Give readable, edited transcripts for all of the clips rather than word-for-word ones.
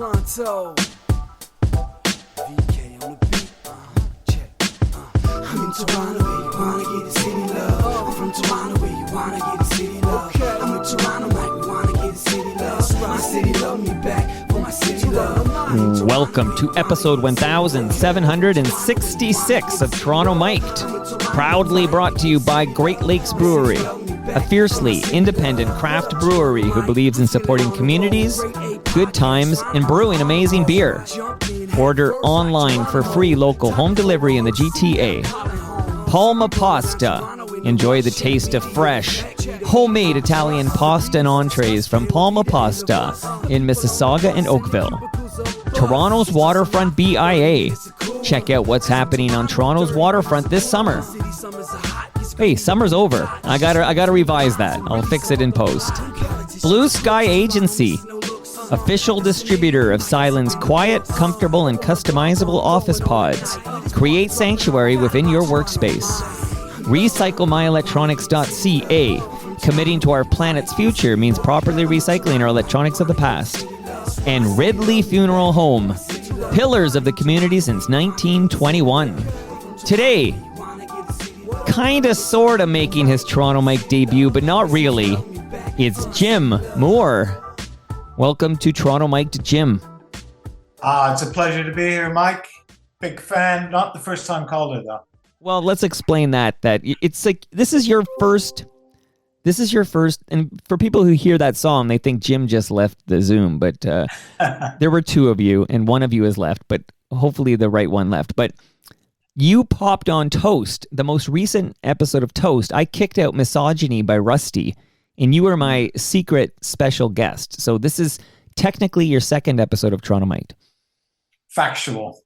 Toronto. VK on the beat. Check. I'm in Toronto where you wanna get the city love. I'm from Toronto where you wanna get the city love. I'm in Toronto like we wanna get the city love. My city love me back for my city love. Welcome to episode 1766 of Toronto Mic'd, proudly brought to you by Great Lakes Brewery, a fiercely independent craft brewery who believes in supporting communities, good times, and brewing amazing beer. Order online for free local home delivery in the GTA. Palma Pasta. Enjoy the taste of fresh, homemade Italian pasta and entrees from Palma Pasta in Mississauga and Oakville. Toronto's Waterfront BIA. Check out what's happening on Toronto's waterfront this summer. Hey, summer's over. I gotta revise that. I'll fix it in post. Blue Sky Agency, official distributor of Silen's quiet, comfortable, and customizable office pods. Create sanctuary within your workspace. RecycleMyElectronics.ca. Committing to our planet's future means properly recycling our electronics of the past. And Ridley Funeral Home, pillars of the community since 1921. Today, kinda sorta making his Toronto Mike debut, but not really. It's Jim Moore. Welcome to Toronto Mike to Jim. It's a pleasure to be here, Mike. Big fan. Not the first time caller, though. Well, let's explain that it's like this is your first, and for people who hear that song, they think Jim just left the Zoom, but there were two of you, and one of you has left, but hopefully the right one left. But you popped on Toast, the most recent episode of Toast. I kicked out Misogyny by Rusty, and you were my secret special guest. So this is technically your second episode of Toronto Mic'd. Factual.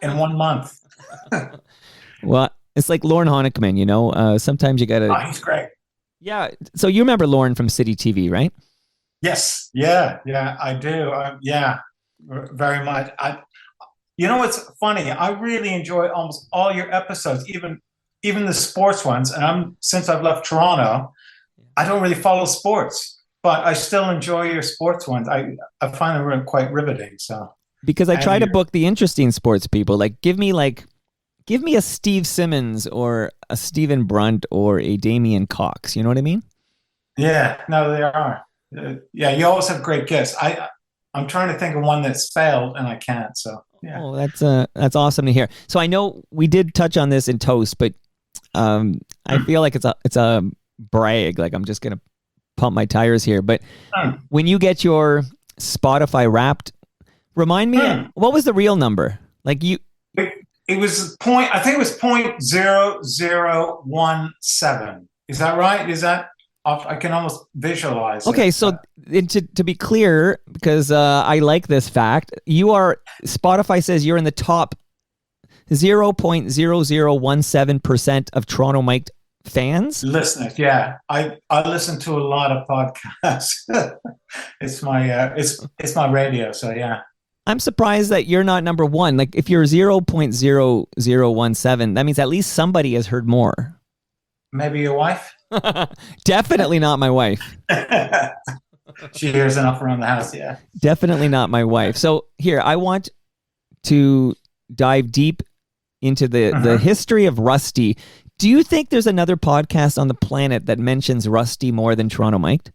In 1 month. Well, it's like Lauren Honickman, you know? Sometimes you gotta... Oh, he's great. Yeah, so you remember Lauren from City TV, right? Yes. Yeah, I do. Yeah, very much. You know what's funny? I really enjoy almost all your episodes, even the sports ones. And since I've left Toronto, I don't really follow sports, but I still enjoy your sports ones. I find them quite riveting. So because I try to book the interesting sports people, like give me a Steve Simmons or a Stephen Brunt or a Damian Cox. You know what I mean? Yeah, no, they are. Yeah, you always have great guests. I'm trying to think of one that's failed and I can't. So yeah. Oh, that's awesome to hear. So I know we did touch on this in Toast, but I feel like it's a brag. Like I'm just gonna pump my tires here. But when you get your Spotify Wrapped, remind me what was the real number? Like you. It was I think it was 0.0017. Is that right? Is that I can almost visualize. Okay, so to be clear, because I like this fact, Spotify says you're in the top 0.0017% of Toronto Mic'd fans. Listeners, yeah. I listen to a lot of podcasts. It's my radio, so yeah. I'm surprised that you're not number one. Like, if you're 0.0017, that means at least somebody has heard more. Maybe your wife? Definitely not my wife. She hears enough around the house, yeah. Definitely not my wife. So, here, I want to dive deep into the history of Rusty. Do you think there's another podcast on the planet that mentions Rusty more than Toronto Mic'd?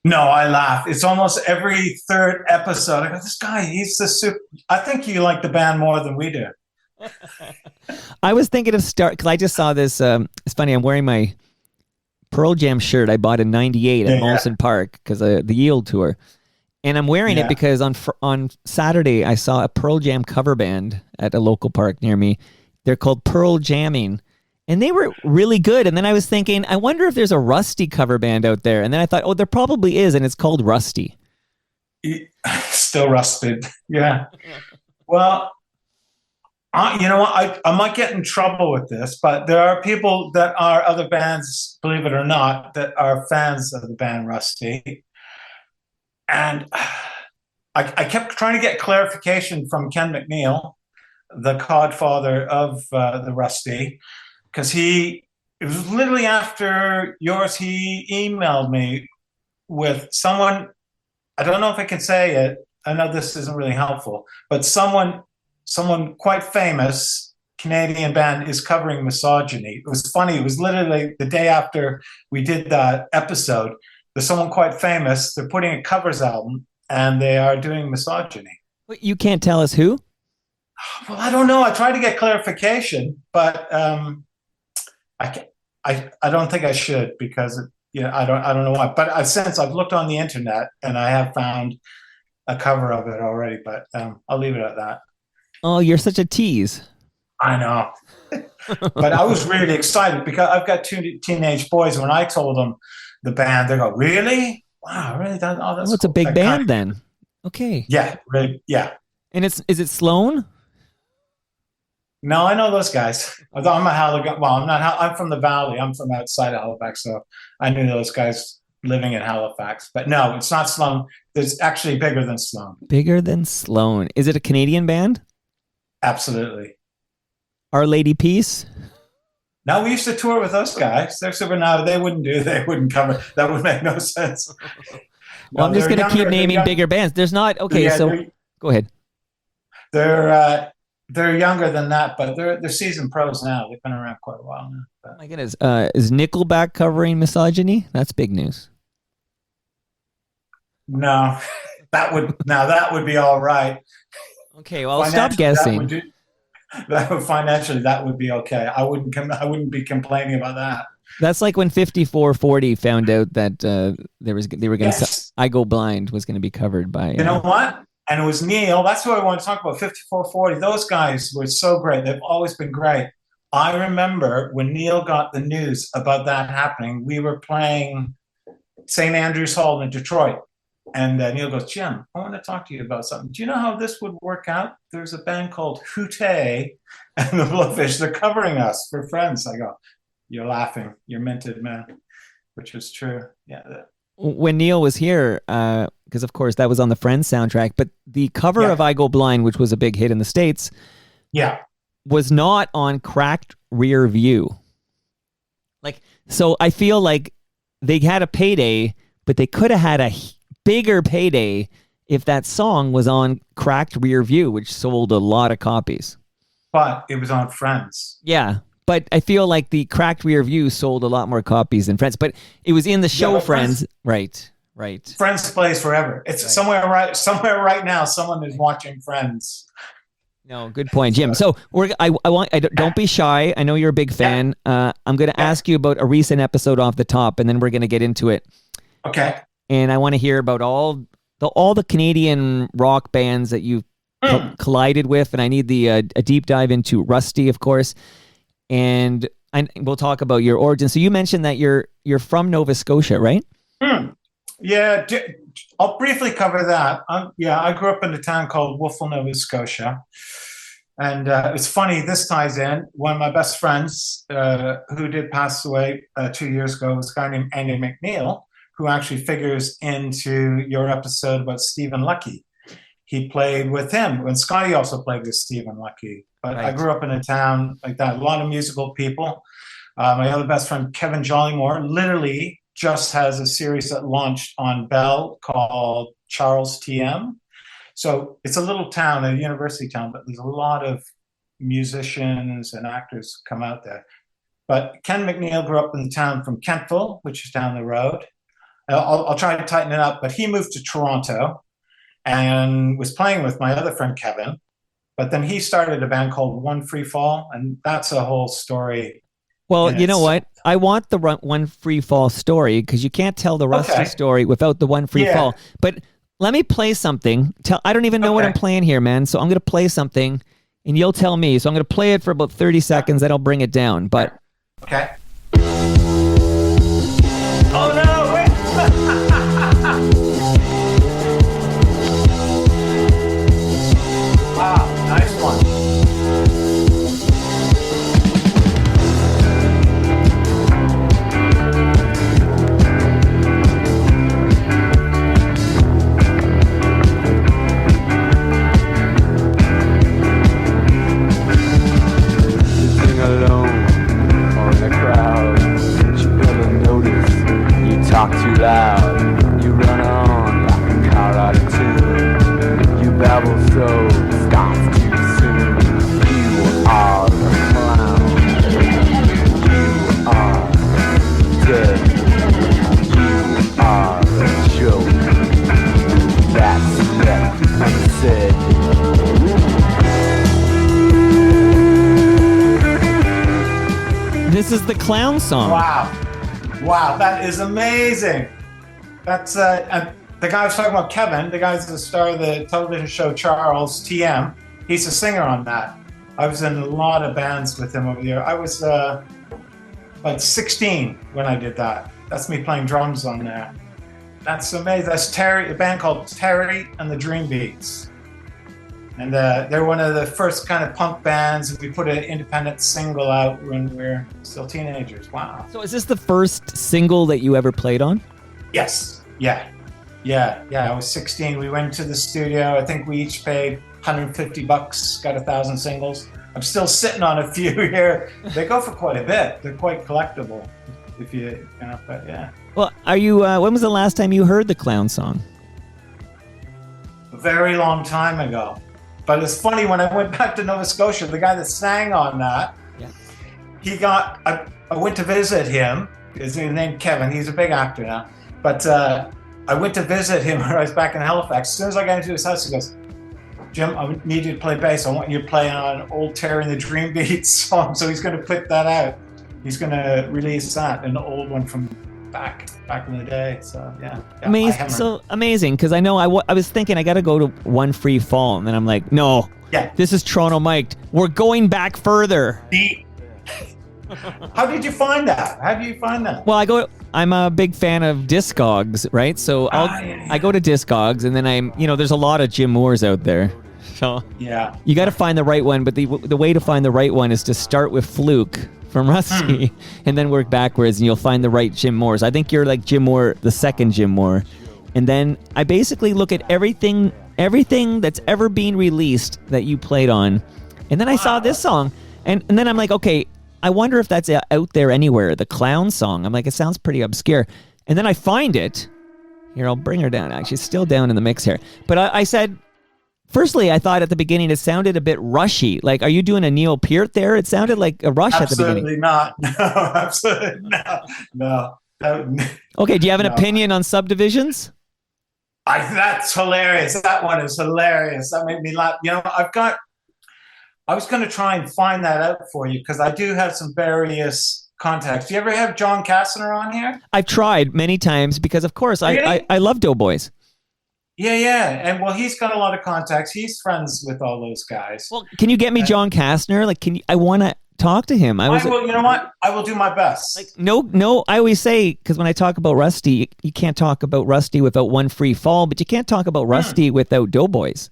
No, I laugh. It's almost every third episode. I go, this guy, he's the super. I think you like the band more than we do. I was thinking of because I just saw this. It's funny. I'm wearing my Pearl Jam shirt I bought in '98 at Molson Park because of the Yield tour, and I'm wearing it because on Saturday I saw a Pearl Jam cover band at a local park near me. They're called Pearl Jamming. And they were really good. And then I was thinking, I wonder if there's a Rusty cover band out there. And then I thought, oh, there probably is. And it's called Rusty. Still rusted. Yeah. Well, you know what? I might get in trouble with this, but there are people that are other bands, believe it or not, that are fans of the band Rusty. And I kept trying to get clarification from Ken McNeil, the godfather of the Rusty. Because it was literally after yours, he emailed me with someone, I don't know if I can say it, I know this isn't really helpful, but someone quite famous Canadian band is covering Misogyny. It was funny. It was literally the day after we did that episode. There's someone quite famous. They're putting a covers album, and they are doing Misogyny. You can't tell us who? Well, I don't know. I tried to get clarification, but I don't think I should, because I don't know why. But I've looked on the internet and I have found a cover of it already. But I'll leave it at that. Oh, you're such a tease. I know, but I was really excited because I've got two teenage boys. When I told them the band, they go, "Really? Wow, really? That's it's cool. A big band then." Okay. Yeah, really, yeah. And is it Sloan? No, I know those guys. I'm a Halifax. Well, I'm not. I'm from the Valley. I'm from outside of Halifax, so I knew those guys living in Halifax. But no, it's not Sloan. It's actually bigger than Sloan. Bigger than Sloan. Is it a Canadian band? Absolutely. Our Lady Peace? No, we used to tour with those guys. They're super now. They wouldn't cover. That would make no sense. Well, I'm just going to keep naming bigger bands. There's not. Okay, so go ahead. They're younger than that, but they're seasoned pros now. They've been around quite a while now. But. My goodness, is Nickelback covering Misogyny? That's big news. No, that would be all right. Okay, well, stop guessing. Financially, that would be okay. I wouldn't be complaining about that. That's like when 5440 found out that they were going to I Go Blind was going to be covered by. You know what? And it was Neil. That's who I want to talk about. 5440. Those guys were so great. They've always been great. I remember when Neil got the news about that happening, we were playing St. Andrew's Hall in Detroit. And Neil goes, "Jim, I want to talk to you about something. Do you know how this would work out? There's a band called Hootie and the Blowfish. They're covering us for Friends." I go, "You're laughing. You're minted, man," which was true. Yeah. When Neil was here, because of course that was on the Friends soundtrack, but the cover of I Go Blind, which was a big hit in the States, was not on Cracked Rear View. So I feel like they had a payday, but they could have had a bigger payday if that song was on Cracked Rear View, which sold a lot of copies. But it was on Friends. Yeah. But I feel like the Cracked Rear View sold a lot more copies than Friends. But it was in the show Friends. Right. Friends plays forever. It's somewhere right now. Someone is watching Friends. No, good point, Jim. So don't be shy. I know you're a big fan. I'm going to ask you about a recent episode off the top, and then we're going to get into it. Okay. And I want to hear about all the Canadian rock bands that you've collided with, and I need a deep dive into Rusty, of course. And we'll talk about your origin. So you mentioned that you're from Nova Scotia, right? Yeah, I'll briefly cover that. I grew up in a town called Wolfville, Nova Scotia. And it's funny, this ties in. One of my best friends who did pass away 2 years ago was a guy named Andy McNeil, who actually figures into your episode about Stephen Lucky. He played with him, and Scotty also played with Stephen Lucky. But I grew up in a town like that, a lot of musical people. My other best friend, Kevin Jollymore, literally just has a series that launched on Bell called Charles TM. So it's a little town, a university town, but there's a lot of musicians and actors come out there. But Ken McNeil grew up in the town from Kentville, which is down the road. I'll try to tighten it up, but he moved to Toronto and was playing with my other friend, Kevin. But then he started a band called One Free Fall, and that's a whole story. Well, you know what? I want the One Free Fall story, because you can't tell the Rusty story without the One Free Fall. But let me play something. I don't even know what I'm playing here, man. So I'm going to play something, and you'll tell me. So I'm going to play it for about 30 seconds, then I'll bring it down. But okay. Oh, no, wait. Wow, nice one. Sitting alone or in the crowd, you never notice. You talk too loud, you run on like a car out of tune. travel so stops too soon. You are the clown. You are dead. You are a joke. That's left unsaid. This is the clown song. Wow, that is amazing. That's the guy I was talking about, Kevin. The guy's the star of the television show Charles TM. He's a singer on that. I was in a lot of bands with him over the year. I was like 16 when I did that. That's me playing drums on there. That's amazing. That's Terry, a band called Terry and the Dream Beats. And they're one of the first kind of punk bands. We put an independent single out when we were still teenagers. Wow. So is this the first single that you ever played on? Yes. Yeah. I was 16. We went to the studio. I think we each paid $150, got 1,000 singles. I'm still sitting on a few here. They go for quite a bit. They're quite collectible, if you know, but yeah. Well, are you? When was the last time you heard the clown song? A very long time ago. But it's funny, when I went back to Nova Scotia, the guy that sang on that, I went to visit him. His named Kevin. He's a big actor now. But I went to visit him when I was back in Halifax. As soon as I got into his house, he goes, "Jim, I need you to play bass. I want you to play on old Terry and the Dream Beats song." So he's going to put that out. He's going to release that, an old one from back in the day. So yeah, amazing. So amazing, because I know I was thinking I got to go to One Free Fall, and then I'm like, no, this is Toronto Mike. We're going back further. How did you find that? Well, I'm a big fan of Discogs, right? So I go to Discogs, and then there's a lot of Jim Moores out there. So you got to find the right one, but the way to find the right one is to start with Fluke from Rusty and then work backwards, and you'll find the right Jim Moores. I think you're like Jim Moore, the second Jim Moore. And then I basically look at everything that's ever been released that you played on. And then I saw this song, and then I'm like, okay, I wonder if that's out there anywhere, the clown song. I'm like, it sounds pretty obscure. And then I find it. Here, I'll bring her down. Actually, she's still down in the mix here. But I said, firstly, I thought at the beginning it sounded a bit rushy. Like, are you doing a Neil Peart there? It sounded like a rush at the beginning. Absolutely not. No, absolutely no. Okay, do you have an opinion on Subdivisions? That's hilarious. That one is hilarious. That made me laugh. I was going to try and find that out for you, because I do have some various contacts. Do you ever have John Kastner on here? I've tried many times because, of course, I love Doughboys. Yeah. And well, he's got a lot of contacts. He's friends with all those guys. Well, can you get me John Kastner? Like, I want to talk to him. You know what? I will do my best. Like, no. I always say, because when I talk about Rusty, you can't talk about Rusty without One Free Fall, but you can't talk about Rusty without Doughboys.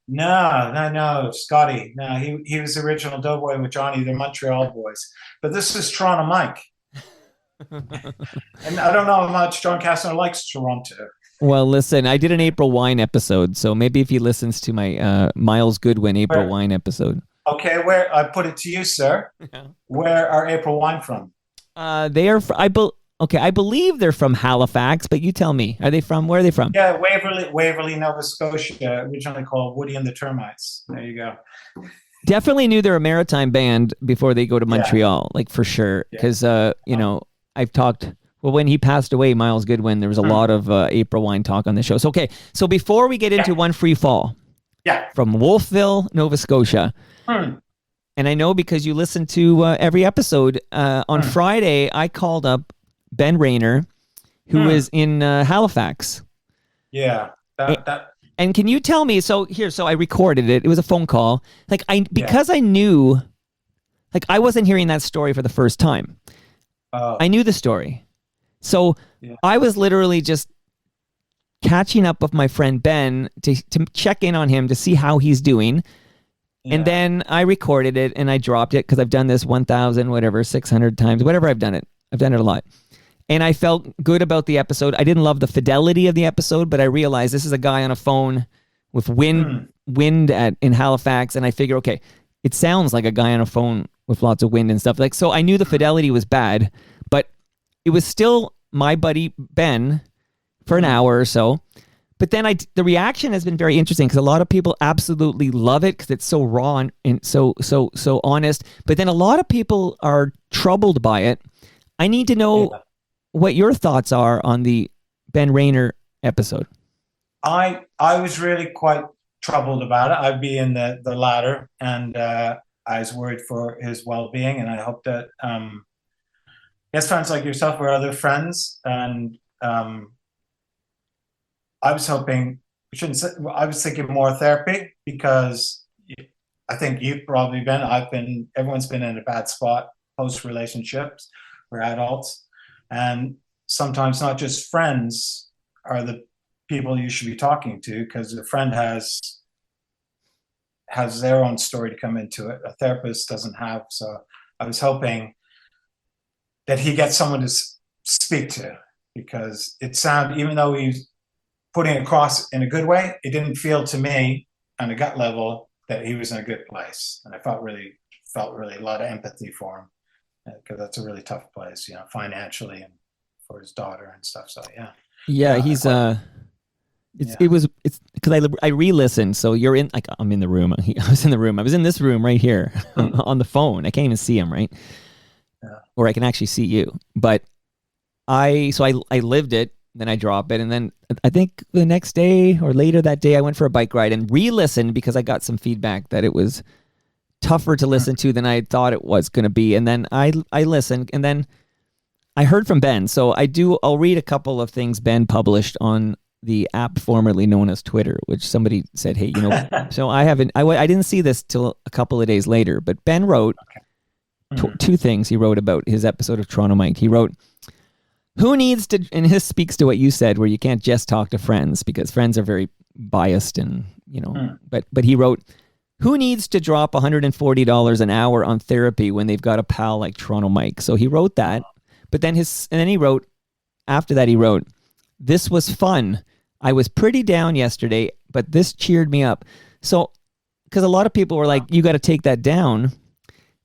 No, Scotty. No, he was the original Doughboy with Johnny. They're Montreal boys. But this is Toronto Mike. And I don't know how much John Kastner likes Toronto. Well, listen, I did an April Wine episode, so maybe if he listens to my Miles Goodwin April Wine episode. Okay, where I put it to you, sir. Yeah. Where are April Wine from? They are. I believe they're from Halifax, but you tell me. Where are they from? Yeah, Waverly, Nova Scotia, originally called Woody and the Termites. There you go. Definitely knew they're a maritime band before they go to Montreal, like for sure. Because I've talked. Well, when he passed away, Miles Goodwin, there was a lot of April Wine talk on the show. So, okay. So before we get into One Free Fall, from Wolfville, Nova Scotia, and I know because you listen to every episode, on Friday, I called up Ben Rayner, who is in Halifax. Yeah. And can you tell me, so I recorded it. It was a phone call. Because I knew, I wasn't hearing that story for the first time. I knew the story. So I was literally just catching up with my friend Ben to check in on him to see how he's doing. Yeah. And then I recorded it and I dropped it because I've done this 600 times, whatever I've done it. I've done it a lot. And I felt good about the episode. I didn't love the fidelity of the episode, but I realized this is a guy on a phone with wind in Halifax. And I figure, okay, it sounds like a guy on a phone with lots of wind and stuff. So I knew the fidelity was bad, but it was still my buddy Ben for an hour or so. But then the reaction has been very interesting because a lot of people absolutely love it because it's so raw and so honest. But then a lot of people are troubled by it. I need to know what your thoughts are on the Ben Rayner episode. I was really quite troubled about it. I'd be in the latter, and I was worried for his well-being, and I hope that he has friends like yourself or other friends, and I was hoping, I was thinking more therapy, because I think you've probably been, everyone's been in a bad spot post-relationships. We're adults, and sometimes not just friends are the people you should be talking to, because a friend has their own story to come into it. A therapist doesn't have. So I was hoping that he gets someone to speak to, because it sounded, even though he's putting it across in a good way, it didn't feel to me on a gut level that he was in a good place. And I felt really a lot of empathy for him, because that's a really tough place, financially and for his daughter and stuff. So yeah, he's it's because I re-listened. So you're in, like, I'm in the room. I was in the room. I was in this room right here on the phone. I can't even see him, right? Yeah. Or I can actually see you. But I lived it, then I drop it, and then I think the next day or later that day I went for a bike ride and re-listened, because I got some feedback that it was tougher to listen to than I thought it was going to be. And then I listened, and then I heard from Ben. So I'll read a couple of things Ben published on the app formerly known as Twitter, which somebody said, hey, so I didn't see this till a couple of days later, but Ben wrote two things. He wrote about his episode of Toronto Mike. He wrote, who needs to, and this speaks to what you said, where you can't just talk to friends because friends are very biased and, but he wrote, who needs to drop $140 an hour on therapy when they've got a pal like Toronto Mike? So he wrote that, but then he wrote, after that he wrote, this was fun. I was pretty down yesterday, but this cheered me up. So, because a lot of people were like, you got to take that down.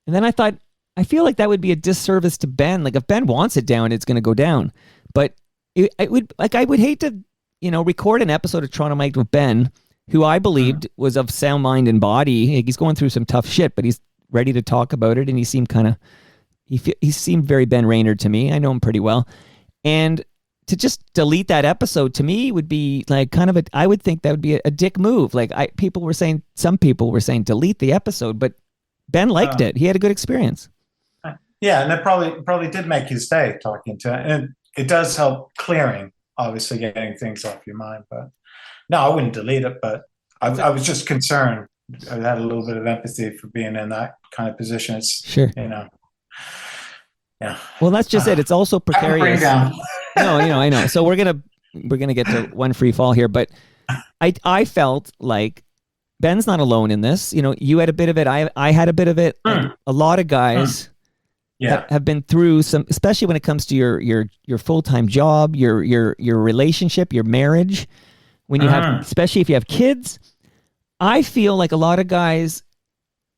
And then I thought, I feel like that would be a disservice to Ben. Like, if Ben wants it down, it's going to go down. But I would hate to, record an episode of Toronto Mike with Ben, who I believed was of sound mind and body. He's going through some tough shit, but he's ready to talk about it. And he seemed he seemed very Ben Rayner to me. I know him pretty well. And to just delete that episode to me would be like I would think that would be a dick move. Like some people were saying delete the episode, but Ben liked it. He had a good experience. Yeah, and it probably did make his day talking to it. And it does help clearing, obviously, getting things off your mind. But no, I wouldn't delete it, but I was just concerned. I had a little bit of empathy for being in that kind of position. It's, sure. Yeah. Well, that's just it. It's also precarious. No, I know. So we're gonna get to one free fall here, but I felt like Ben's not alone in this. You had a bit of it. I had a bit of it. A lot of guys have been through some, especially when it comes to your full-time job, your relationship, your marriage. When you have, especially if you have kids, I feel like a lot of guys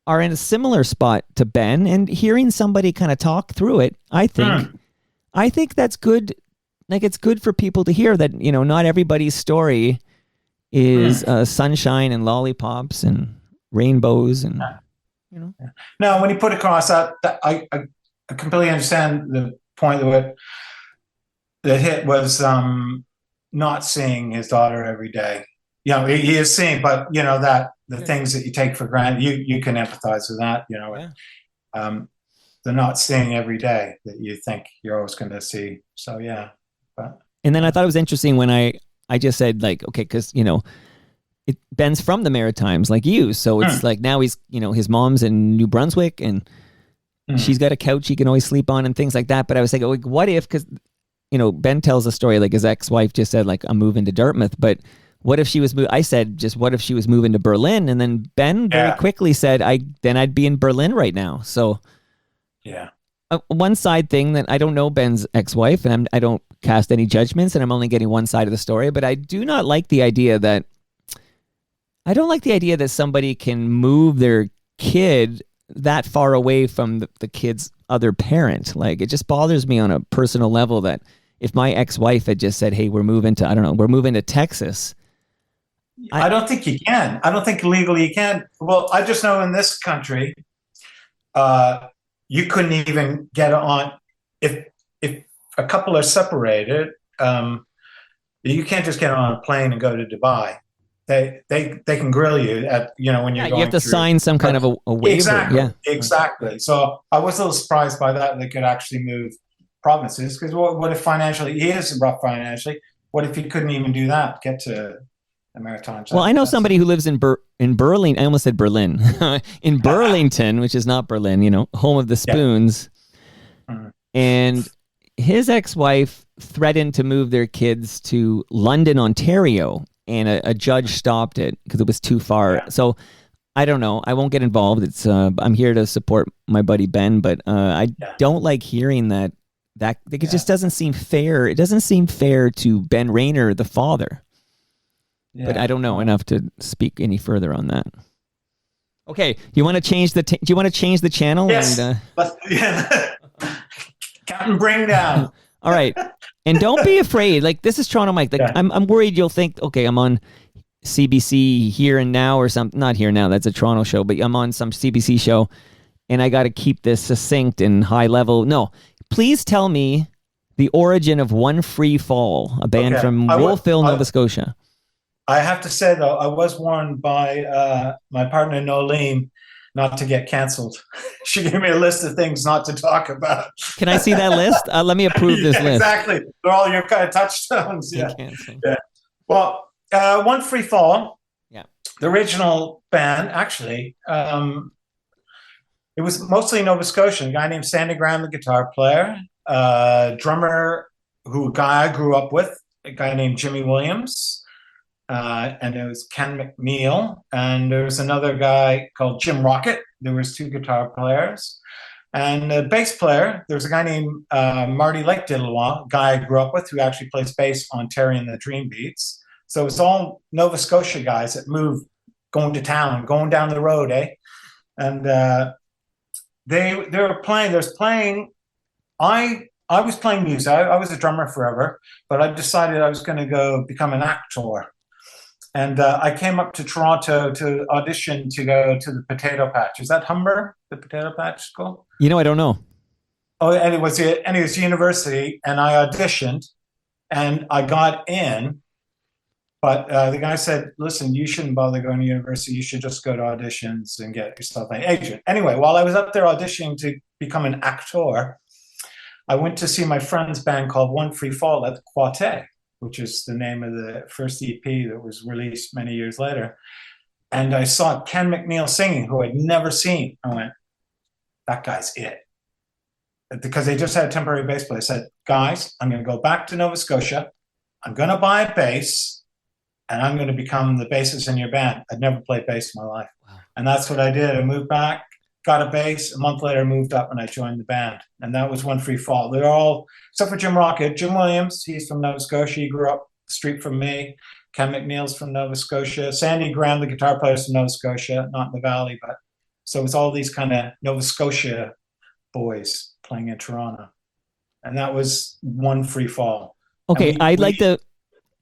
are in a similar spot to Ben, and hearing somebody kind of talk through it, I think that's good. Like, it's good for people to hear that, not everybody's story is sunshine and lollipops and rainbows and, No, when you put across that I completely understand the point of it. The hit was not seeing his daughter every day. He is seeing, but that the things that you take for granted, you can empathize with that. They're not seeing every day that you think you're always going to see. So and then I thought it was interesting when I just said, like, okay, because Ben's from the Maritimes like you, so it's like now he's his mom's in New Brunswick and she's got a couch he can always sleep on and things like that. But I was like, what if, because Ben tells a story like his ex-wife just said, like, I'm moving to Dartmouth, but what if she was I said, just what if she was moving to Berlin? And then Ben very quickly said, I'd be in Berlin right now. So one side thing that I don't know Ben's ex-wife, and I don't cast any judgments, and I'm only getting one side of the story, but I do not like the idea that somebody can move their kid that far away from the kid's other parent. Like, it just bothers me on a personal level that if my ex-wife had just said, hey, we're moving to Texas, I don't think you can. I don't think legally you can. Well, I just know in this country, you couldn't even get on if a couple are separated. You can't just get on a plane and go to Dubai. They can grill you at when you're going. You have to sign some kind of a waiver. Exactly. Exactly. So I was a little surprised by that. They could actually move provinces because what if financially he is rough financially? What if he couldn't even do that? Get to the Maritimes. Well, I know somebody who lives in Burlington. I almost said Berlin. In Burlington, which is not Berlin, home of the spoons. Yeah. And his ex-wife threatened to move their kids to London, Ontario, and a judge stopped it because it was too far. Yeah. So I don't know. I won't get involved. It's I'm here to support my buddy Ben, but I don't like hearing that. It just doesn't seem fair. It doesn't seem fair to Ben Rayner, the father. Yeah. But I don't know enough to speak any further on that. Okay, you want to change do you want to change the channel? Yes. And, Captain Bring Down. All right, and don't be afraid. Like, this is Toronto Mike. Like, I'm worried you'll think, okay, I'm on CBC Here and Now or something. Not Here Now. That's a Toronto show, but I'm on some CBC show, and I got to keep this succinct and high level. No, please tell me the origin of One Free Fall, a band from Wolfville, Nova Scotia. I have to say, though, I was warned by my partner, Nolene, not to get canceled. She gave me a list of things not to talk about. Can I see that list? Let me approve this list. Exactly. They're all your kind of touchstones. Yeah. Well, One Free Fall, the original band, actually, it was mostly Nova Scotian. A guy named Sandy Graham, the guitar player, drummer, a guy I grew up with, a guy named Jimmy Williams. And it was Ken McNeil, and there was another guy called Jim Rocket. There was two guitar players, and the bass player. There was a guy named Marty Lake Diddlewa, a guy I grew up with, who actually plays bass on Terry and the Dream Beats. So it was all Nova Scotia guys that moved, going to town, going down the road, And they were playing. I was playing music. I was a drummer forever, but I decided I was going to go become an actor. And I came up to Toronto to audition to go to the Potato Patch. Is that Humber, the Potato Patch school? I don't know. Oh, and it was university, and I auditioned, and I got in. But the guy said, listen, you shouldn't bother going to university. You should just go to auditions and get yourself an agent. Anyway, while I was up there auditioning to become an actor, I went to see my friend's band called One Free Fall at the Quartet, which is the name of the first EP that was released many years later. And I saw Ken McNeil singing, who I'd never seen. I went, that guy's it. Because they just had a temporary bass player. I said, guys, I'm going to go back to Nova Scotia. I'm going to buy a bass, and I'm going to become the bassist in your band. I'd never played bass in my life. Wow. And that's what I did. I moved back, got a bass. A month later, I moved up and I joined the band. And that was One Free Fall. They're all, except for Jim Rocket. Jim Williams, he's from Nova Scotia. He grew up the street from me. Ken McNeil's from Nova Scotia. Sandy Graham, the guitar player, is from Nova Scotia, not in the Valley. But so it's all these kind of Nova Scotia boys playing in Toronto. And that was One Free Fall. Okay, I'd like to...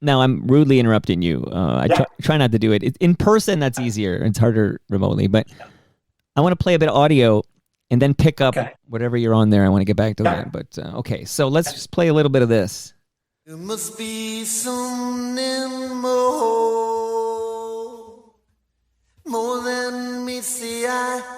Now, I'm rudely interrupting you. I try not to do it. In person, that's easier. It's harder remotely. But I want to play a bit of audio and then pick up whatever you're on there. I want to get back to that. But okay, so let's just play a little bit of this. You must be something more than meets the eye.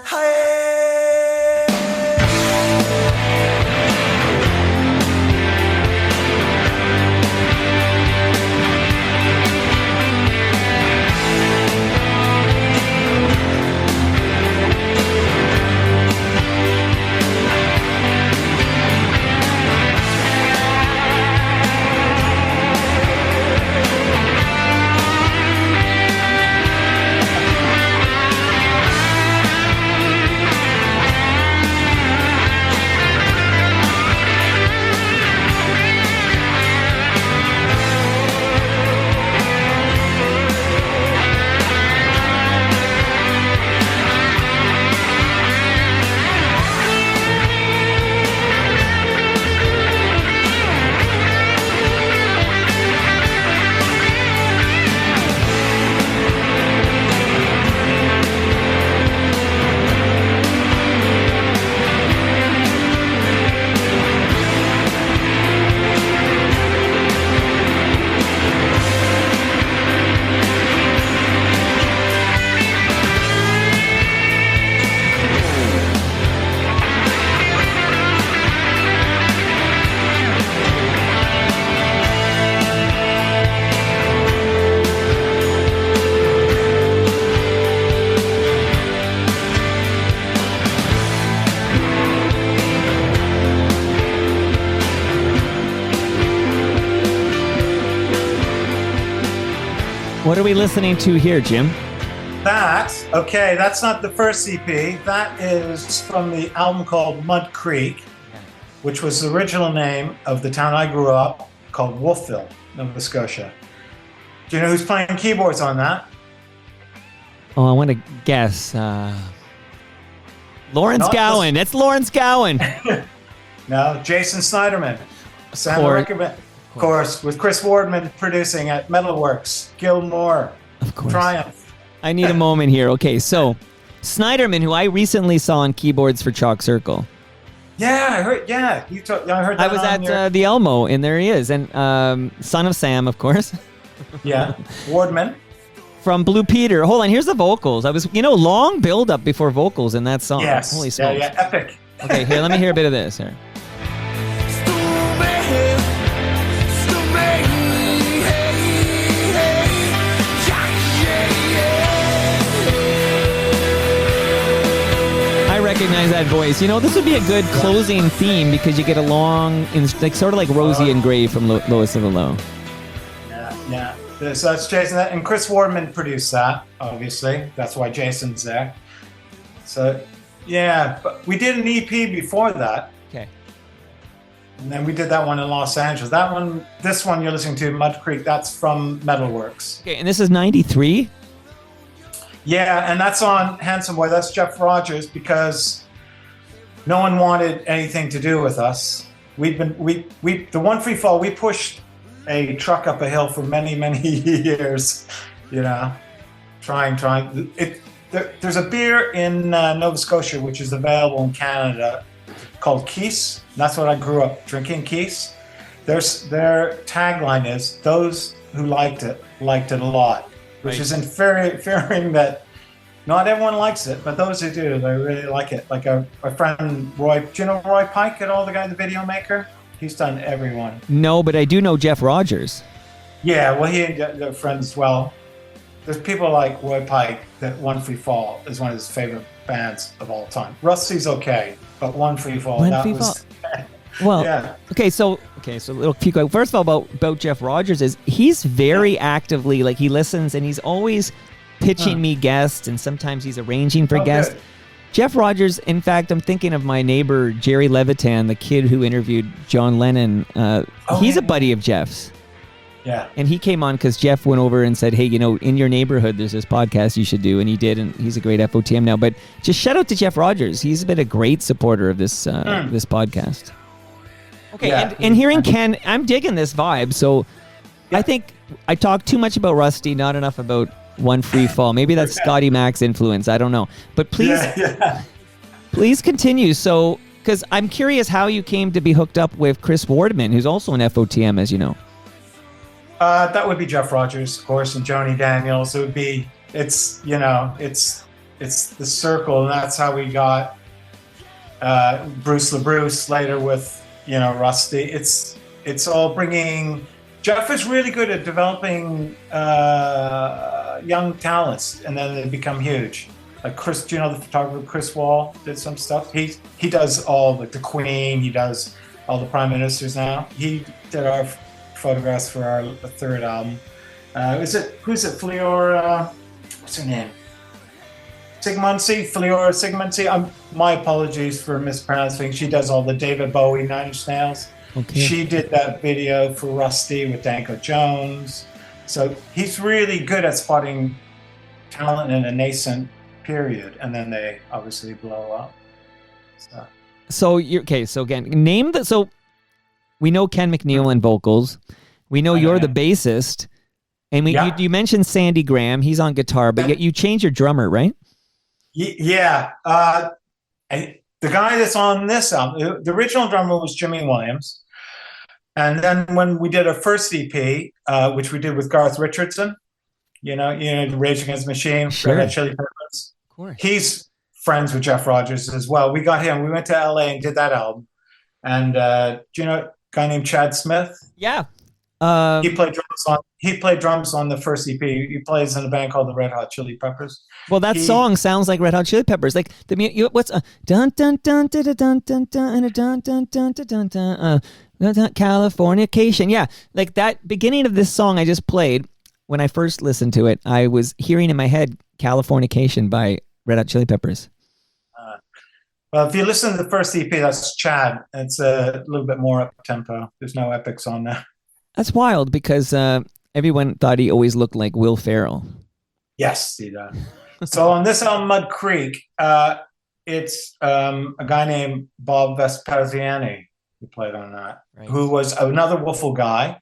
What are we listening to here, Jim? That's not the first EP. That is from the album called Mud Creek, which was the original name of the town I grew up, called Wolfville, Nova Scotia. Do you know who's playing keyboards on that? Oh, I want to guess. Lawrence Gowan. That's Lawrence Gowan. No, Jason Snyderman. Sound Record, of course, with Chris Wardman producing at Metalworks, Gilmore, Of course. Triumph. I need a moment here. Okay, so Snyderman, who I recently saw on keyboards for Chalk Circle. Yeah, I heard. Yeah, I heard that. I was on at the Elmo, and there he is, and Son of Sam, of course, yeah, Wardman. from Blue Peter. Hold on, here's the vocals. I was, long build up before vocals in that song. Yes. Holy smokes. Yeah, epic. Okay, here, let me hear a bit of this here. I recognize that voice. This would be a good closing theme because you get a long, sort of like Rosie and Gray from Lois of the Low. Yeah. So that's Jason, and Chris Wardman produced that. Obviously, that's why Jason's there. So, yeah, but we did an EP before that. Okay. And then we did that one in Los Angeles. This one you're listening to, Mud Creek, that's from Metalworks. Okay, and this is 93? Yeah, and that's on Handsome Boy. That's Jeff Rogers, because no one wanted anything to do with us. The One Free Fall, we pushed a truck up a hill for many, many years, trying. There's a beer in Nova Scotia, which is available in Canada, called Keese. That's what I grew up drinking, Keese. Their tagline is, those who liked it a lot. Which is infuriating that not everyone likes it, but those who do, they really like it. Like our friend Roy, do you know Roy Pike at all, the guy, the video maker? He's done everyone. No, but I do know Jeff Rogers. Yeah, well, they're friends as well. There's people like Roy Pike that One Free Fall is one of his favorite bands of all time. Rusty's okay, but One Free Fall, Well, yeah. Okay, so a little few. First of all, about Jeff Rogers is he's very actively, like, he listens and he's always pitching me guests, and sometimes he's arranging for guests. Good. Jeff Rogers, in fact, I'm thinking of my neighbor Jerry Levitan, the kid who interviewed John Lennon. He's a buddy of Jeff's. Yeah. And he came on because Jeff went over and said, hey, in your neighborhood, there's this podcast you should do. And he did, and he's a great FOTM now. But just shout out to Jeff Rogers. He's been a great supporter of this this podcast. Okay, Yeah. and hearing Ken, I'm digging this vibe. So I think I talked too much about Rusty, not enough about One Free Fall. Maybe that's Scotty Mac's influence. I don't know. But please continue. So, because I'm curious how you came to be hooked up with Chris Wardman, who's also an FOTM, as you know. That would be Jeff Rogers, of course, and Joni Daniels. It would be, it's the circle, and that's how we got Bruce LaBruce later with, Rusty. It's all bringing. Jeff is really good at developing young talents, and then they become huge. Like Chris, do you know the photographer Chris Wall did some stuff? He does all the Queen. He does all the prime ministers now. He did our photographs for our third album. Who's it? Fleora, what's her name? Fleora Sigmundsey. My apologies for mispronouncing. She does all the David Bowie Nine Inch Nails. Okay. She did that video for Rusty with Danko Jones. So he's really good at spotting talent in a nascent period, and then they obviously blow up. So again, name that. So we know Ken McNeil in vocals. We know you're the bassist, and you mentioned Sandy Graham. He's on guitar, but yet you changed your drummer, right? Yeah. The guy that's on this album, the original drummer was Jimmy Williams, and then when we did our first EP, which we did with Garth Richardson, the Rage Against the Machine, Sure. Red Hot Chili Peppers. Of course. He's friends with Jeff Rogers as well. We got him. We went to LA and did that album. And do you know a guy named Chad Smith? Yeah. He played drums on the first EP. He plays in a band called the Red Hot Chili Peppers. Well, that song sounds like Red Hot Chili Peppers. Like what's dun dun dun dun dun dun dun dun dun dun dun dun dun Californication. Yeah, like that beginning of this song I just played. when I first listened to it, I was hearing in my head Californication by Red Hot Chili Peppers. Well, if you listen to the first EP, that's Chad. It's a little bit more up tempo. There's no epics on there. That's wild because everyone thought he always looked like Will Ferrell. Yes, he does. So on this album, Mud Creek, it's a guy named Bob Vespasiani who played on that, Right. who was another Woofle guy.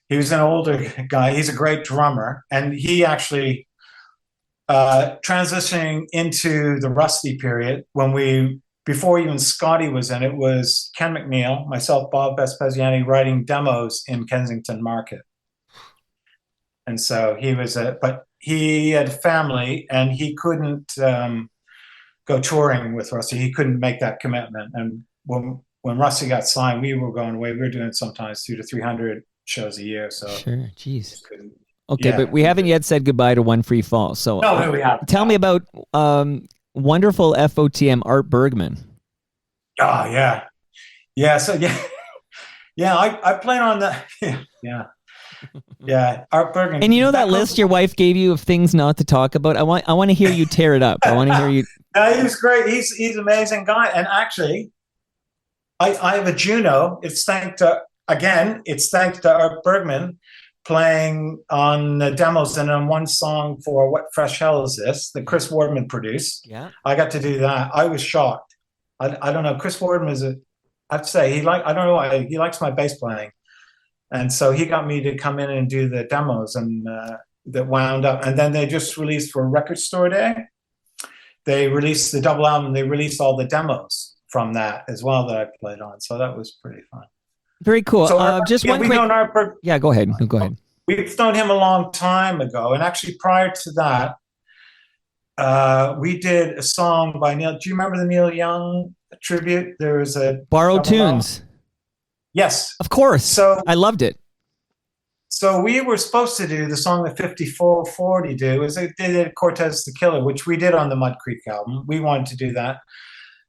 He was an older guy. He's a great drummer, and he actually transitioning into the Rusty period before even Scotty was in it, was Ken McNeil, myself, Bob Vespasiani, writing demos in Kensington Market. And so but he had a family and he couldn't go touring with Rusty. He couldn't make that commitment. And when Rusty got signed, we were going away. We were doing sometimes 200 to 300 shows a year. So Sure, jeez. couldn't. Okay, Yeah. but we haven't yet said goodbye to One Free Fall. So No, we haven't. tell me about wonderful FOTM Art Bergman. Oh yeah, yeah. So yeah. I played on that. Yeah. Art Bergen. And you know that list your wife gave you of things not to talk about? I want to hear you tear it up. I want to hear you. No, he was great. He's an amazing guy. And actually, I have a Juno. It's thanks to Art Bergman playing on the demos and on one song for What Fresh Hell Is This that Chris Wardman produced. Yeah. I got to do that. I was shocked. I don't know. Chris Wardman is I have to say I don't know why he likes my bass playing, and so he got me to come in and do the demos, and that wound up. And then they just released for Record Store Day. They released the double album. They released all the demos from that as well that I played on. So that was pretty fun. Very cool. So Just one we've quick. known Art Bergman. Yeah, go ahead. Go ahead. We've known him a long time ago, and actually prior to that, we did a song by Neil. Do you remember the Neil Young tribute? There was a Borrowed double album. Tunes. Yes. Of course. So I loved it. So we were supposed to do the song that 5440 do. They did Cortez the Killer, which we did on the Mud Creek album. We wanted to do that.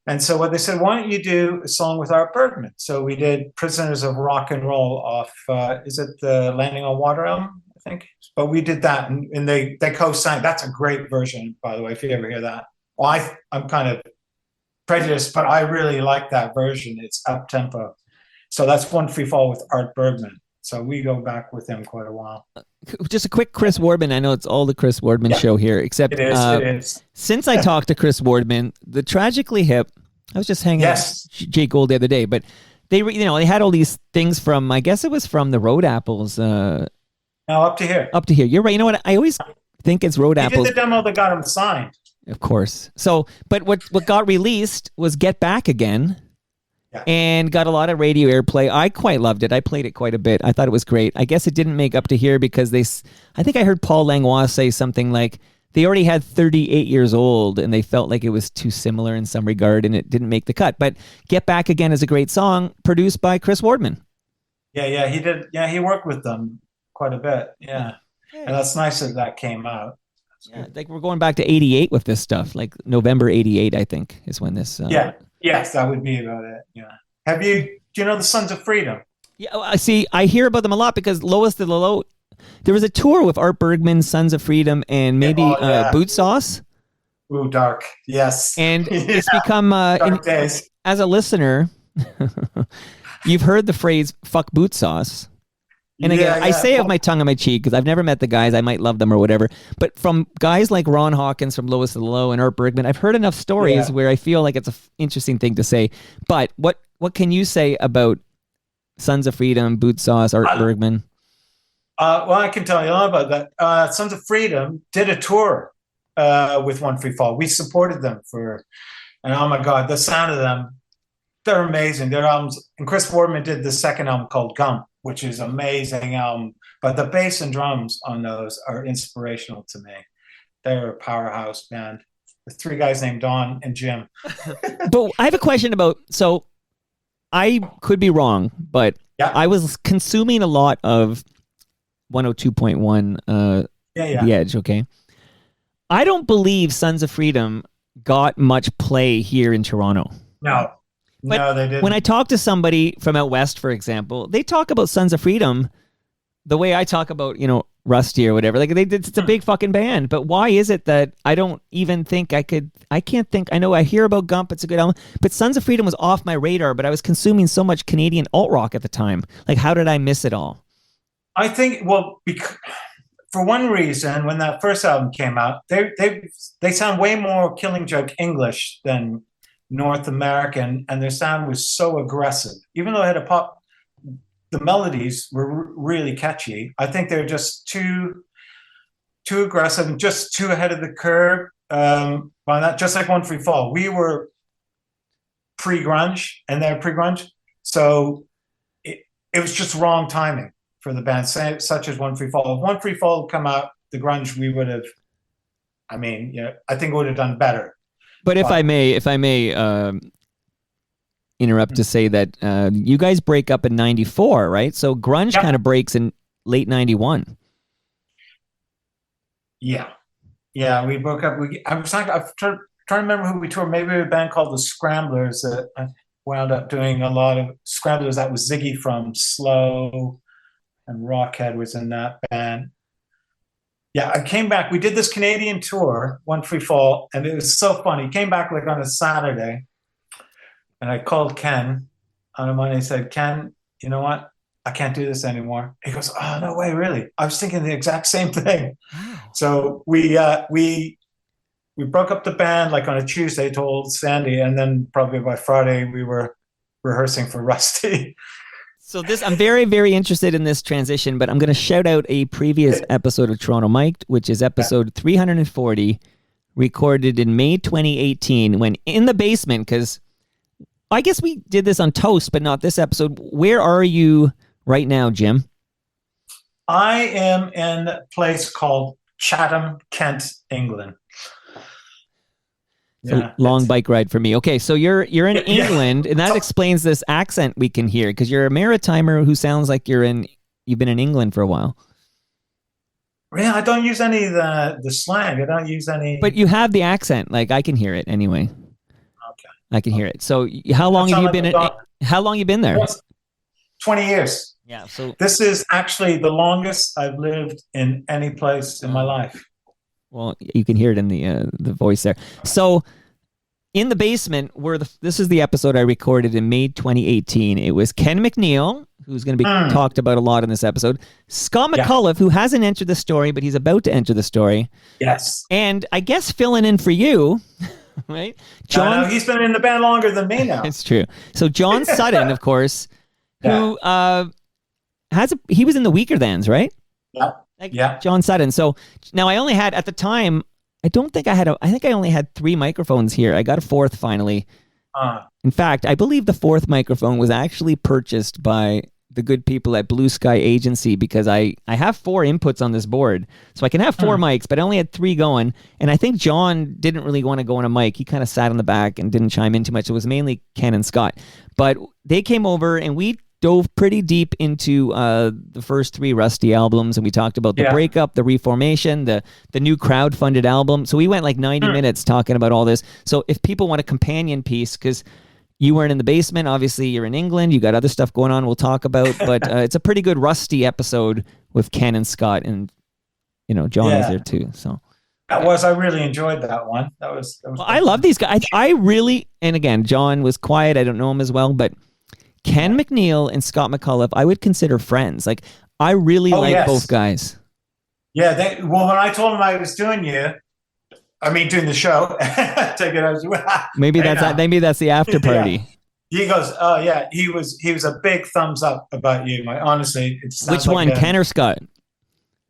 And so what they said, why don't you do a song with Art Bergman? So we did Prisoners of Rock and Roll off, is it the Landing on Water album, I think? But we did that, and they co-sang. That's a great version, by the way, if you ever hear that. Well, I'm kind of prejudiced, but I really like that version. It's up-tempo. So that's One Free Fall with Art Bergman. So we go back with him quite a while. Just a quick Chris Wardman. I know it's all the Chris Wardman show here, except It is. since I talked to Chris Wardman, the Tragically Hip, I was just hanging out with Jake Gold the other day, but they had all these things from, I guess it was from the Road Apples. No, Up to Here. Up to Here. You're right. You know what? I always think it's Road He Apples. did the demo that got him signed. Of course. So, but what got released was Get Back Again. Yeah. And got a lot of radio airplay. I quite loved it. I played it quite a bit. I thought it was great. I guess it didn't make Up to Here because I think I heard Paul Langlois say something like they already had 38 years old and they felt like it was too similar in some regard and it didn't make the cut. But Get Back Again is a great song produced by Chris Wardman. Yeah, he did. Yeah, he worked with them quite a bit. Yeah. And that's nice that came out. Yeah, like we're going back to 88 with this stuff. Like November 88, I think, is when this... Yes, that would be about it. Yeah. Do you know the Sons of Freedom? Yeah, I see. I hear about them a lot because Lois the Lolo, there was a tour with Art Bergman, Sons of Freedom, and maybe Boot Sauce. Ooh, dark. Yes. And it's become, dark days. as a listener, you've heard the phrase "fuck Boot Sauce." And again, I say it with my tongue on my cheek because I've never met the guys. I might love them or whatever. But from guys like Ron Hawkins from Lois the Low and Art Bergman, I've heard enough stories where I feel like it's an interesting thing to say. But what can you say about Sons of Freedom, Boot Sauce, Art Bergman? Well, I can tell you a lot about that. Sons of Freedom did a tour with One Free Fall. We supported them and oh my God, the sound of them, they're amazing. Their albums, and Chris Wardman did the second album called Gump, which is an amazing album. But the bass and drums on those are inspirational to me. They're a powerhouse band. The three guys named Don and Jim. But I have a question about, so I could be wrong, but I was consuming a lot of 102.1 The Edge, okay? I don't believe Sons of Freedom got much play here in Toronto. No, they didn't. When I talk to somebody from out west, for example, they talk about Sons of Freedom the way I talk about, Rusty or whatever. Like it's a big fucking band. But why is it that I don't even think I can't think. I know I hear about Gump. It's a good album. But Sons of Freedom was off my radar. But I was consuming so much Canadian alt rock at the time. Like, how did I miss it all? I think, well, for one reason, when that first album came out, they sound way more Killing Joke English than North American, and their sound was so aggressive. Even though it had a pop, the melodies were really catchy. I think they're just too aggressive and just too ahead of the curve. By that, just like One Free Fall, we were pre-grunge and they're pre-grunge, so it was just wrong timing for the band, such as One Free Fall. If One Free Fall had come out, the grunge, we would have. I mean, I think we would have done better. But if I may interrupt to say that you guys break up in '94, right? So grunge kind of breaks in late '91. Yeah, we broke up. I'm trying to remember who we toured. Maybe a band called the Scramblers that I wound up doing a lot of Scramblers. That was Ziggy from Slow, and Rockhead was in that band. Yeah, I came back. We did this Canadian tour, One Free Fall, and it was so funny. Came back like on a Saturday, and I called Ken on a Monday and said, Ken, you know what? I can't do this anymore. He goes, oh, no way, really? I was thinking the exact same thing. Wow. So we broke up the band like on a Tuesday, told Sandy, and then probably by Friday we were rehearsing for Rusty. So I'm very, very interested in this transition, but I'm going to shout out a previous episode of Toronto Mic'd, which is episode 340, recorded in May 2018, when in the basement, because I guess we did this on Toast, but not this episode. Where are you right now, Jim? I am in a place called Chatham, Kent, England. Yeah, long bike ride for me. Okay, so you're in England, and that explains this accent we can hear, because you're a maritimer who sounds like you've been in England for a while. Yeah, I don't use any of the slang. I don't use any. But you have the accent. Like, I can hear it anyway. Okay, I can hear it. So how long have you been? How long you been there? 20 years. Yeah. So this is actually the longest I've lived in any place in my life. Well, you can hear it in the voice there. So, in the basement, this is the episode I recorded in May 2018. It was Ken McNeil, who's going to be talked about a lot in this episode. Scott McAuliffe, who hasn't entered the story, but he's about to enter the story. Yes. And I guess filling in for you, right? John. He's been in the band longer than me now. It's true. So John Sutton, of course, who he was in the Weaker Thans, right? Yeah. John Sutton. So now I only had, at the time, I think I only had 3 microphones here. I got a 4th finally. In fact, I believe the 4th microphone was actually purchased by the good people at Blue Sky Agency, because I have 4 inputs on this board. So I can have 4 mics, but I only had 3 going. And I think John didn't really want to go on a mic. He kind of sat on the back and didn't chime in too much. It was mainly Ken and Scott. But they came over and we dove pretty deep into the first 3 Rusty albums, and we talked about the breakup, the reformation, the new crowd-funded album. So we went like 90 minutes talking about all this. So if people want a companion piece, because you weren't in the basement, obviously you're in England, you got other stuff going on we'll talk about, but it's a pretty good Rusty episode with Ken and Scott, and John is there too. So I really enjoyed that one. That was well, I love these guys. I really, and again, John was quiet. I don't know him as well, but Ken McNeil and Scott McAuliffe, I would consider friends. Like, I really like both guys. Yeah. When I told him I was doing doing the show, take it as maybe that's the after party. Yeah. He goes, oh yeah, he was a big thumbs up about you. Honestly, which one, Ken or Scott?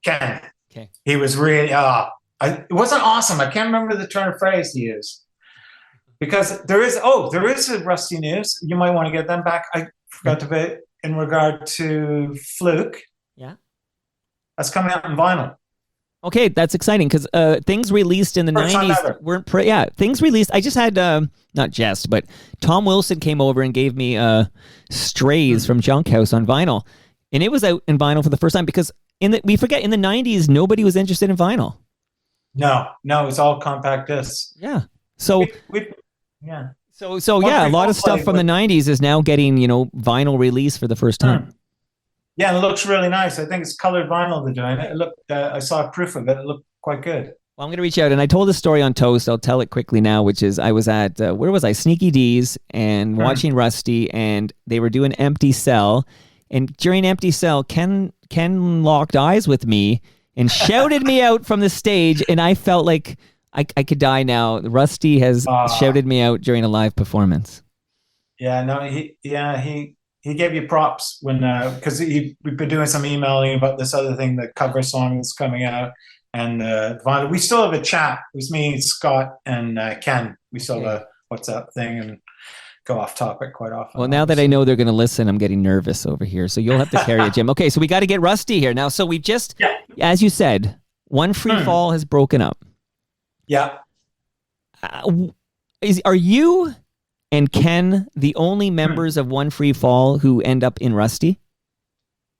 Ken. Okay. He was really it wasn't awesome. I can't remember the turn of phrase he used. Because there is a Rusty news. You might want to get them back. I forgot to be in regard to Fluke. Yeah. That's coming out in vinyl. Okay, that's exciting, because things released in the 90s weren't things released. I just had but Tom Wilson came over and gave me Strays from Junk House on vinyl. And it was out in vinyl for the first time, because we forget, in the 90s nobody was interested in vinyl. No, it's all compact discs. Yeah. So yeah. So a lot of stuff from the 90s is now getting, vinyl release for the first time. Yeah, and it looks really nice. I think it's colored vinyl they're doing. It looked. I saw a proof of it. It looked quite good. Well, I'm going to reach out, and I told the story on Toast. I'll tell it quickly now, which is I was at, where was I? Sneaky D's, and watching Rusty, and they were doing Empty Cell. And during Empty Cell, Ken locked eyes with me and shouted me out from the stage, and I felt like I could die now. Rusty has shouted me out during a live performance. Yeah, no, he gave you props when because we've been doing some emailing about this other thing, the cover song that's coming out, and vinyl. We still have a chat. It was me, Scott, and Ken. We still have a WhatsApp thing and go off topic quite often. Well, now that I know they're going to listen, I'm getting nervous over here. So you'll have to carry it, Jim. Okay, so we got to get Rusty here now. So we just, as you said, One Free Fall has broken up. Yeah. Are you and Ken the only members of One Free Fall who end up in Rusty?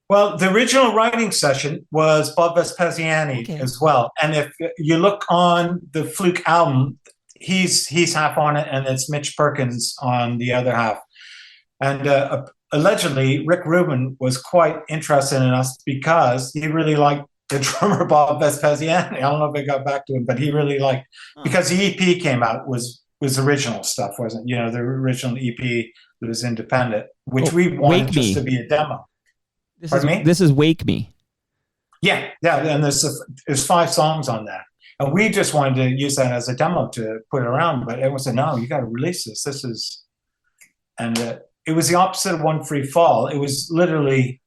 Well, the original writing session was Bob Vespasiani as well. And if you look on the Fluke album, he's half on it, and it's Mitch Perkins on the other half. And allegedly, Rick Rubin was quite interested in us because he really liked the drummer Bob Vespasiani. I don't know if I got back to him, but he really liked, because the EP came out was original stuff, wasn't, the original EP that was independent, which we wanted just to be a demo. This is Wake Me. Yeah, and there's 5 songs on that. And we just wanted to use that as a demo to put around, but everyone said, no, you got to release this. This is, and it was the opposite of One Free Fall. It was literally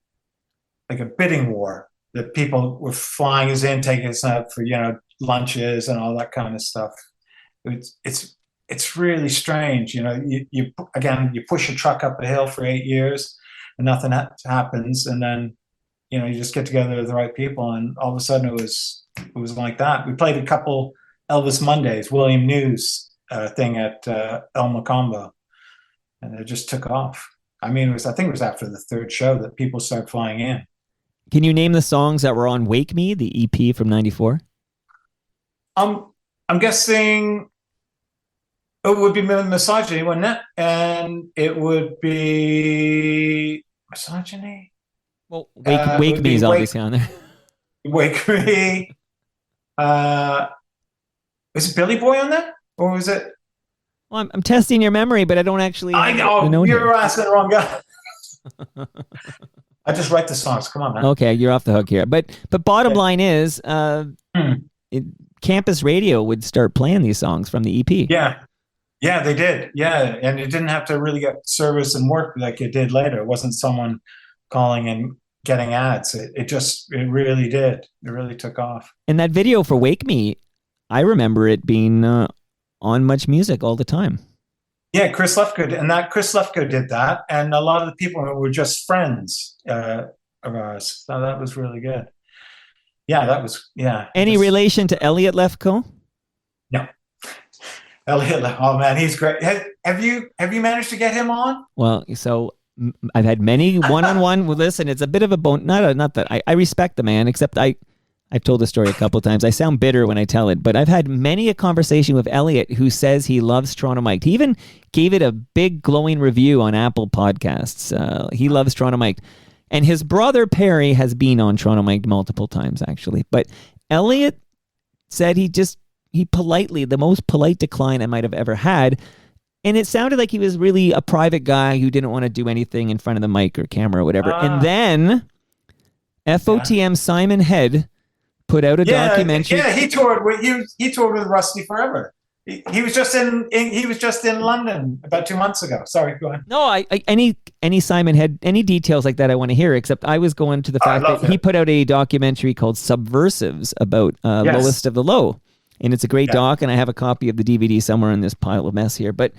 like a bidding war that people were flying us in, taking us out for, lunches and all that kind of stuff. It's really strange. You push a truck up a hill for 8 years and nothing happens. And then, you just get together with the right people, and all of a sudden it was like that. We played a couple Elvis Mondays, William News thing at El Macombo, and it just took off. I mean, I think it was after the 3rd show that people started flying in. Can you name the songs that were on Wake Me, the EP from '94? I'm guessing it would be Misogyny, wouldn't it? And it would be Misogyny. Well, Wake Me is obviously on there. Wake Me. Was it Billy Boy on that? Or was it? Well, I'm testing your memory, but I don't actually. I know. You're asking the wrong guy. I just write the songs. Come on, man. Okay, you're off the hook here. But bottom line is, Campus Radio would start playing these songs from the EP. Yeah, they did. Yeah, and it didn't have to really get service and work like it did later. It wasn't someone calling and getting ads. It really did. It really took off. And that video for Wake Me, I remember it being on Much Music all the time. Yeah, Chris Lefko did that, and a lot of the people were just friends of ours. So that was really good. Yeah, that was Any relation to Elliot Lefko? No. Elliot, oh man, he's great. Have you managed to get him on? Well, so I've had many one-on-one with this, and it's a bit of a bone. Not that I respect the man, except I've told the story a couple of times. I sound bitter when I tell it, but I've had many a conversation with Elliot, who says he loves Toronto Mike. He even gave it a big glowing review on Apple Podcasts. He loves Toronto Mike. And his brother Perry has been on Toronto Mike multiple times, actually. But Elliot said he politely, the most polite decline I might have ever had. And it sounded like he was really a private guy who didn't want to do anything in front of the mic or camera or whatever. And then FOTM Simon Head put out a documentary. Yeah, he toured with Rusty forever. He was just in London about 2 months ago. Sorry, go ahead. No, any Simon Head, any details like that I want to hear, except I was going to the fact that he put out a documentary called Subversives about Lowest of the Low. And it's a great doc, and I have a copy of the DVD somewhere in this pile of mess here. But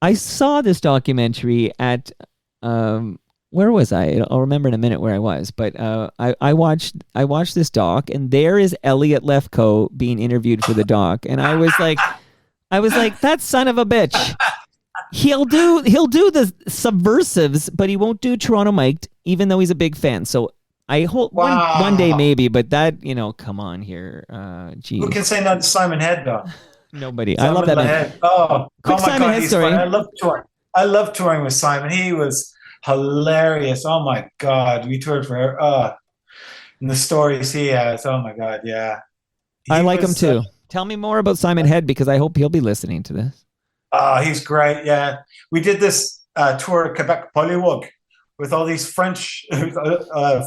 I saw this documentary at, where was I? I'll remember in a minute where I was. But I watched this doc, and there is Elliot Lefko being interviewed for the doc, and I was like, that son of a bitch. He'll do the Subversives, but he won't do Toronto Mike, even though he's a big fan. So I hope one day maybe, but that, come on here. Geez. Who can say no to Simon Head, though? Nobody. I love that. Head. Oh my Simon God, Head he's story. fun. I love touring with Simon. He was hilarious. Oh my God, we toured for and the stories he has. Oh my God, yeah. I He like him was, too. Tell me more about Simon Head because I hope he'll be listening to this. He's great. Yeah, we did this tour of Quebec Polywog with all these French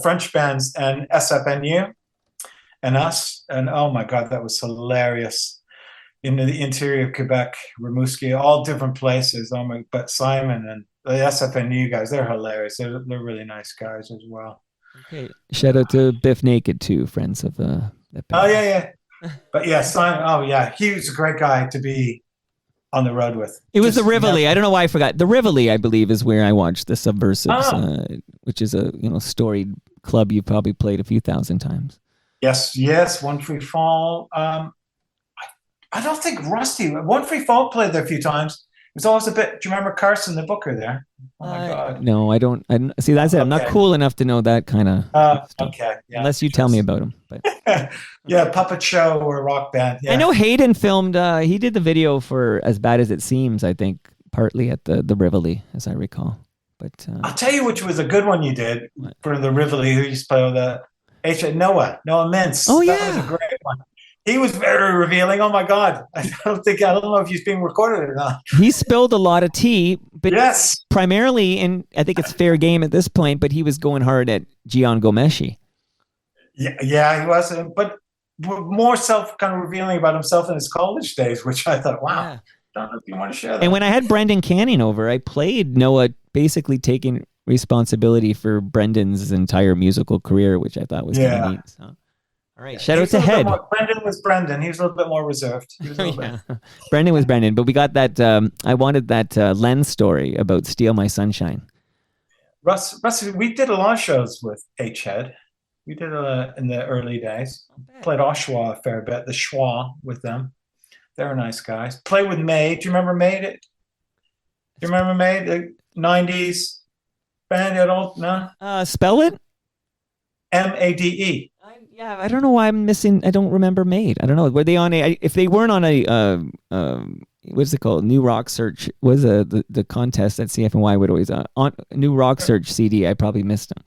French bands and SFNU and us, and oh my God, that was hilarious. In the interior of Quebec, Rimouski, all different places. Oh my! But Simon and the SFNU guys, they're hilarious. They're really nice guys as well. Okay. Shout out to Biff Naked too, friends of that band. Oh yeah. But yeah, Simon. Oh yeah, he was a great guy to be on the road with. It was the Just Rivoli. never- I don't know why I forgot. The Rivoli, I believe, is where I watched the Subversives, which is a storied club you've probably played a few thousand times. Yes. One Free Fall. I don't think Rusty. One Free Fall played there a few times. It was always a bit. Do you remember Carson the Booker there? Oh my God. No, I don't. See, that's it. I'm not Okay. cool enough to know that kind of stuff. Okay. Yeah. Unless you tell me about him. But Yeah, puppet show or rock band. Yeah. I know Hayden filmed. He did the video for As Bad as It Seems. I think partly at the Rivoli, as I recall. But I'll tell you which was a good one you did for the Rivoli, who used to play with the Noah Mintz. Oh, That yeah. was a great one. He was very revealing. Oh my God. I don't know if he's being recorded or not. he spilled a lot of tea, but Yes. primarily, and I think it's fair game at this point, but he was going hard at Gian Gomeshi. Yeah, he was, but more kind of revealing about himself in his college days, which I thought, wow, Yeah. don't know if you want to share that. And when I had Brendan Canning over, I played Noah basically taking responsibility for Brendan's entire musical career, which I thought was kind Yeah. of neat. So. All right, shout out He's to a little bit Head. more- Brendan was Brendan. He was a little bit more reserved. He was a little bit. Yeah. Brendan was Brendan, but we got that. I wanted that Len story about Steal My Sunshine. Russ, we did a lot of shows with H Head. We did in the early days. Played Oshawa a fair bit, the Schwa with them. They're nice guys. Played with May. Do you remember May? Do you remember May? The 90s band at all? No? Spell it? MADE. Yeah, I don't know why I'm missing. I don't remember Made. I don't know. Were they on if they weren't on what's it called? New Rock Search was the contest that CFNY would always on New Rock Search CD. I probably missed them.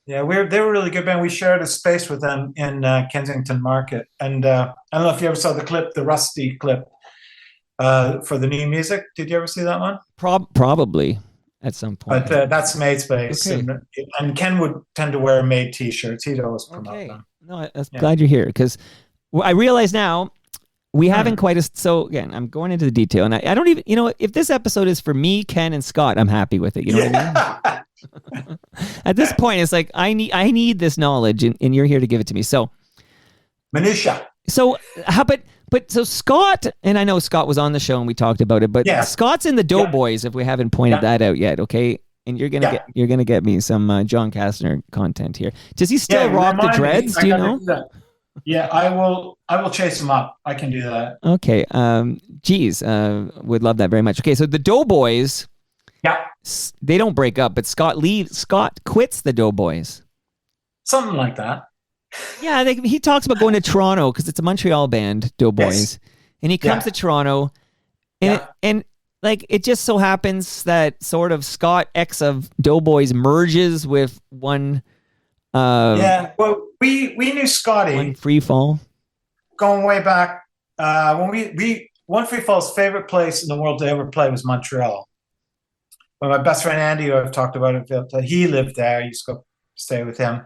Yeah, they were a really good band. We shared a space with them in Kensington Market. And I don't know if you ever saw the clip, the Rusty clip for the new music. Did you ever see that one? Probably at some point. But that's Made Space. Okay. And Ken would tend to wear Made T-shirts. He'd always promote Okay. them. No, I'm Yeah. glad you're here because I realize now we haven't quite as. So again, I'm going into the detail, and I don't even. If this episode is for me, Ken, and Scott, I'm happy with it. You know what I mean? At this point, it's like I need this knowledge, and you're here to give it to me. So Minutia. how so Scott, and I know Scott was on the show and we talked about it, but Yeah. Scott's in the Doughboys if we haven't pointed that out yet. Okay. And you're gonna get me some John Kastner content here. Does he still rock the remind me. dreads? I Do you gotta know? do that. Yeah, I will chase him up. I can do that. Okay. Would love that very much. Okay, so the Doughboys, Yeah, they don't break up, but Scott quits the Doughboys. something like that. Yeah, he talks about going to Toronto because it's a Montreal band, Doughboys, Yes. and he comes Yeah. to Toronto, and Yeah. and like it just so happens that sort of Scott X of Doughboys merges with one. Yeah, well, we knew Scotty One Free Fall. going way back when One Free Fall's favorite place in the world to ever play was Montreal. When my best friend Andy, who I've talked about it, he lived there. I used to go stay with him.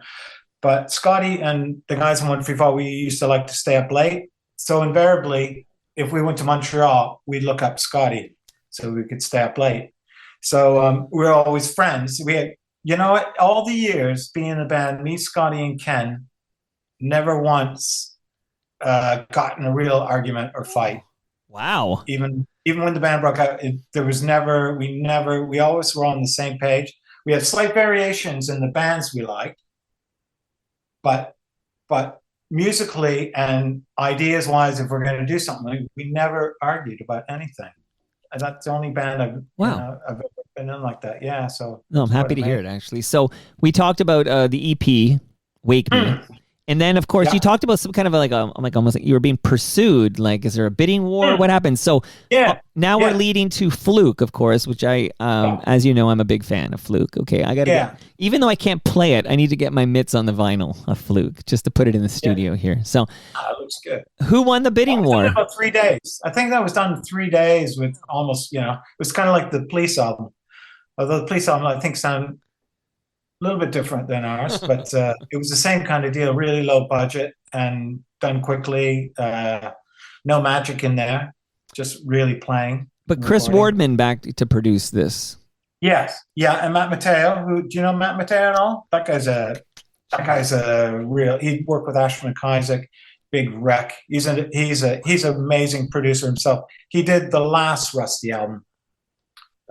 But Scotty and the guys in One Free Fall, we used to like to stay up late. So invariably, if we went to Montreal, we'd look up Scotty so we could stay up late. So we were always friends. We had, all the years being in the band, me, Scotty, and Ken never once got in a real argument or fight. Wow. Even when the band broke up, we always were on the same page. We had slight variations in the bands we liked, but musically and ideas wise, if we're going to do something, we never argued about anything. And that's the only band I've ever been in like that. Yeah. So No, I'm happy to hear it actually. So we talked about the EP, Wake Me. And then, of course, Yeah. you talked about some kind of like almost like you were being pursued. Like, is there a bidding war? What happened? So Yeah. now we're Yeah. leading to Fluke, of course, which as you know, I'm a big fan of Fluke. Okay, I gotta Yeah. even though I can't play it, I need to get my mitts on the vinyl of Fluke just to put it in the studio here. So, It looks good. who won the bidding It was done war? in about 3 days. I think that was done in 3 days with almost, it was kind of like the Police album. Although the Police album, I think, sounded a little bit different than ours, but it was the same kind of deal, really low budget and done quickly. No magic in there, just really playing. But Chris recording. Wardman back to produce this. Yes, yeah, and Matt Mateo. Who do you know Matt Mateo at all? That guy's a real. He worked with Ashman Isaac, big wreck. He's an amazing producer himself. He did the last Rusty album,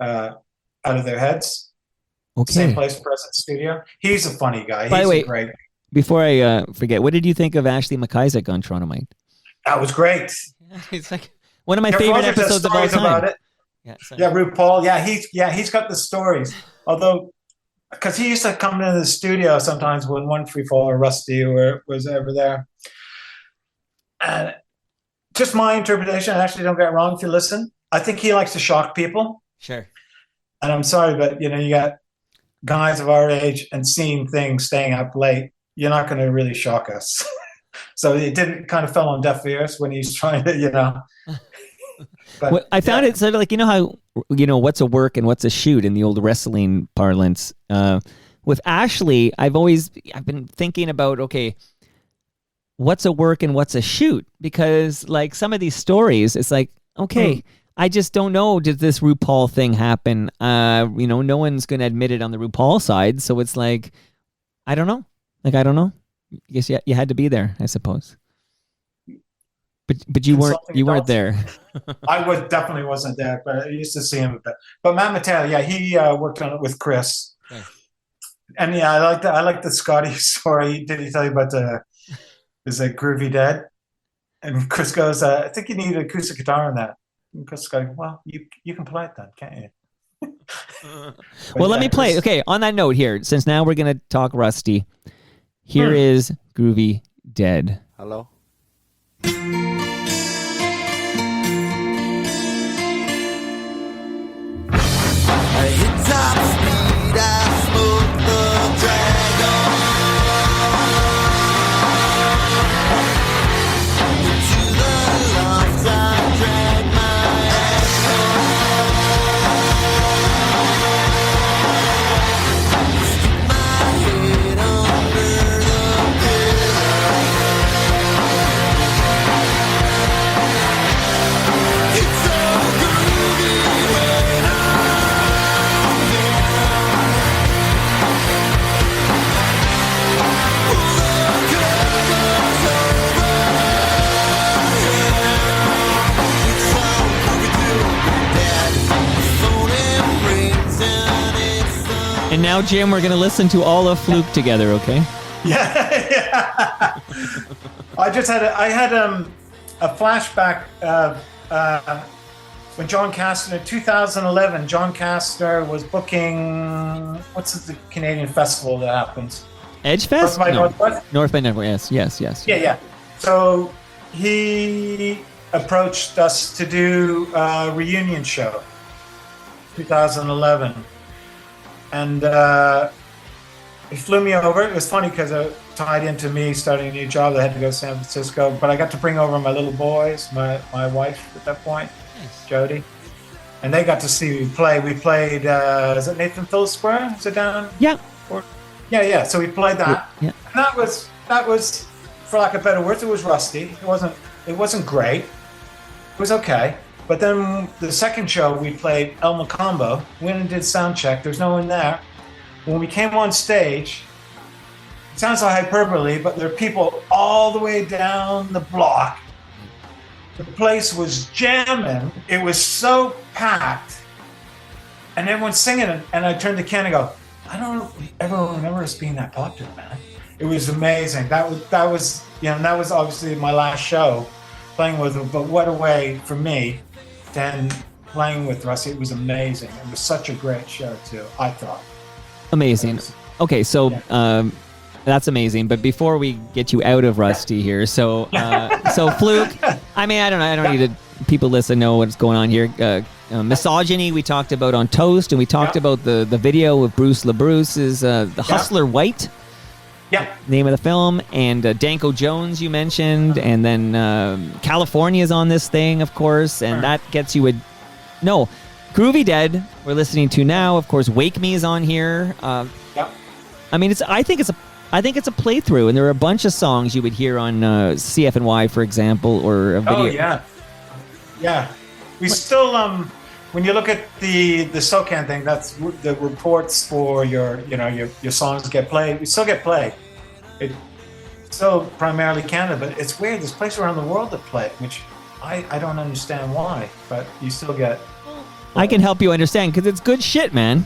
Out of Their Heads. Okay. Same place, Present Studio. He's a funny guy. By the He's way, great. Before I forget, what did you think of Ashley McIsaac on Toronto Mike? That was great. It's like one of my Your favorite brother does episodes of all stories about time. it. Yeah, sorry. Yeah, RuPaul. He's got the stories. Although, because he used to come into the studio sometimes when 134 or Rusty was ever there. And just my interpretation, actually, don't get it wrong if you listen. I think he likes to shock people. Sure. And I'm sorry, but you got guys of our age and seeing things, staying up late. You're not going to really shock us. So it didn't kind of fell on deaf ears when he's trying to, But, Well, I found it sort of like, how, what's a work and what's a shoot in the old wrestling parlance. With Ashley, I've been thinking about, okay, what's a work and what's a shoot? Because like some of these stories, it's like, okay, I just don't know. Did this RuPaul thing happen? No one's going to admit it on the RuPaul side. So it's like, I don't know. I don't know. I guess you had to be there, I suppose. But you weren't there. I definitely wasn't there, but I used to see him a bit. But Matt Mateo, yeah, he worked on it with Chris. Okay. And yeah, I like the Scotty story. Did he tell you about is it Groovy Dead? And Chris goes, I think you need an acoustic guitar in that. And Chris goes, well, you can play it then, can't you? Well, let me play. Chris- Okay, on that note here, since now we're going to talk Rusty, here is Groovy Dead. Hello? I hit top speed, I smoke the dragon. To the loft, I drag my ass home. Stick my head under the pillow. It's so groovy when I'm And now, Jim, we're going to listen to all of Fluke together, okay? Yeah. I had a flashback of when John Castner, 2011, John Castner was booking, what's the Canadian festival that happens? Edgefest? North by Northwest? North by Northwest, yes. Yeah. So he approached us to do a reunion show, 2011. And he flew me over. It was funny because it tied into me starting a new job. I had to go to San Francisco, but I got to bring over my little boys, my wife at that point, Jody, and they got to see me play. We played, is it Nathan Phillips Square? Is it down? Yeah. Yeah. So we played that. Yeah. And that was, for lack of better words, it was rusty. It wasn't great. It was okay. But then the second show we played El Macombo, went and did sound check. There's no one there. When we came on stage, it sounds like hyperbole, but there are people all the way down the block. The place was jamming. It was so packed. And everyone's singing. And I turned to Ken and go, I don't ever remember us being that popular, man. It was amazing. That was obviously my last show playing with him, but what a way for me then playing with Rusty. It was amazing. It was such a great show too, I thought. Amazing. Okay, so That's amazing. But before we get you out of Rusty here, so Fluke, I mean, I don't need to, people listen know what's going on here. Misogyny we talked about on Toast, and we talked about the video with Bruce LaBruce's The Hustler White. Yeah. Name of the film, and Danko Jones you mentioned, and then California's on this thing, of course, and that gets you Groovy Dead we're listening to now, of course. Wake Me is on here. I mean, I think it's a playthrough, and there are a bunch of songs you would hear on CFNY, for example, or a video. Oh yeah. We still when you look at the SOCAN thing, that's the reports for your songs get played. We still get played. It's still primarily Canada, but it's weird. There's places around the world that play it, which I don't understand why, but you still get. I can help you understand because it's good shit, man.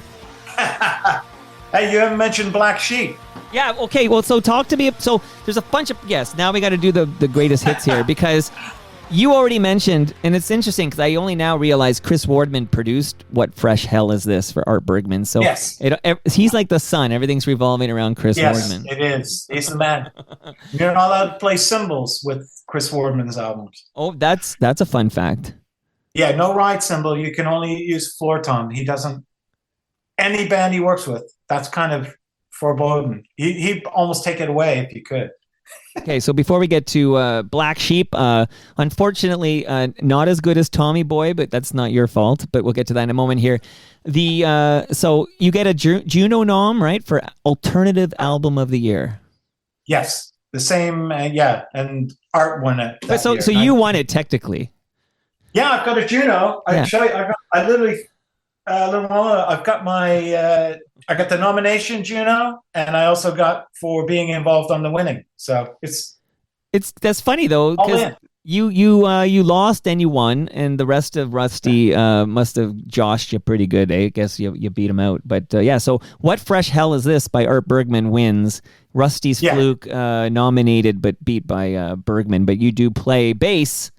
Hey, you haven't mentioned Black Sheep. Yeah, okay, well, so talk to me. So there's a bunch of, yes, now we got to do the greatest hits here because you already mentioned, and it's interesting because I only now realize Chris Wardman produced What Fresh Hell Is This for Art Bergman. So yes. He's like the sun. Everything's revolving around Chris Wardman. Yes, it is. He's the man. You're not allowed to play cymbals with Chris Wardman's albums. Oh, that's a fun fact. Yeah, no ride cymbal. You can only use floor tom. He doesn't. Any band he works with, that's kind of forbidden. He'd almost take it away if you could. Okay, so before we get to Black Sheep, unfortunately, not as good as Tommy Boy, but that's not your fault. But we'll get to that in a moment here. So you get a Juno nom, right, for Alternative Album of the Year. Yes, the same. And Art won it. So you won it technically. Yeah, I've got a Juno. I can show you. I literally. I've got I got the nomination Juno, and I also got for being involved on the winning. So that's funny though, because you lost and you won, and the rest of Rusty must have joshed you pretty good. I guess you beat him out. But so What Fresh Hell Is This by Art Bergman wins. Rusty's Fluke nominated but beat by Bergman. But you do play bass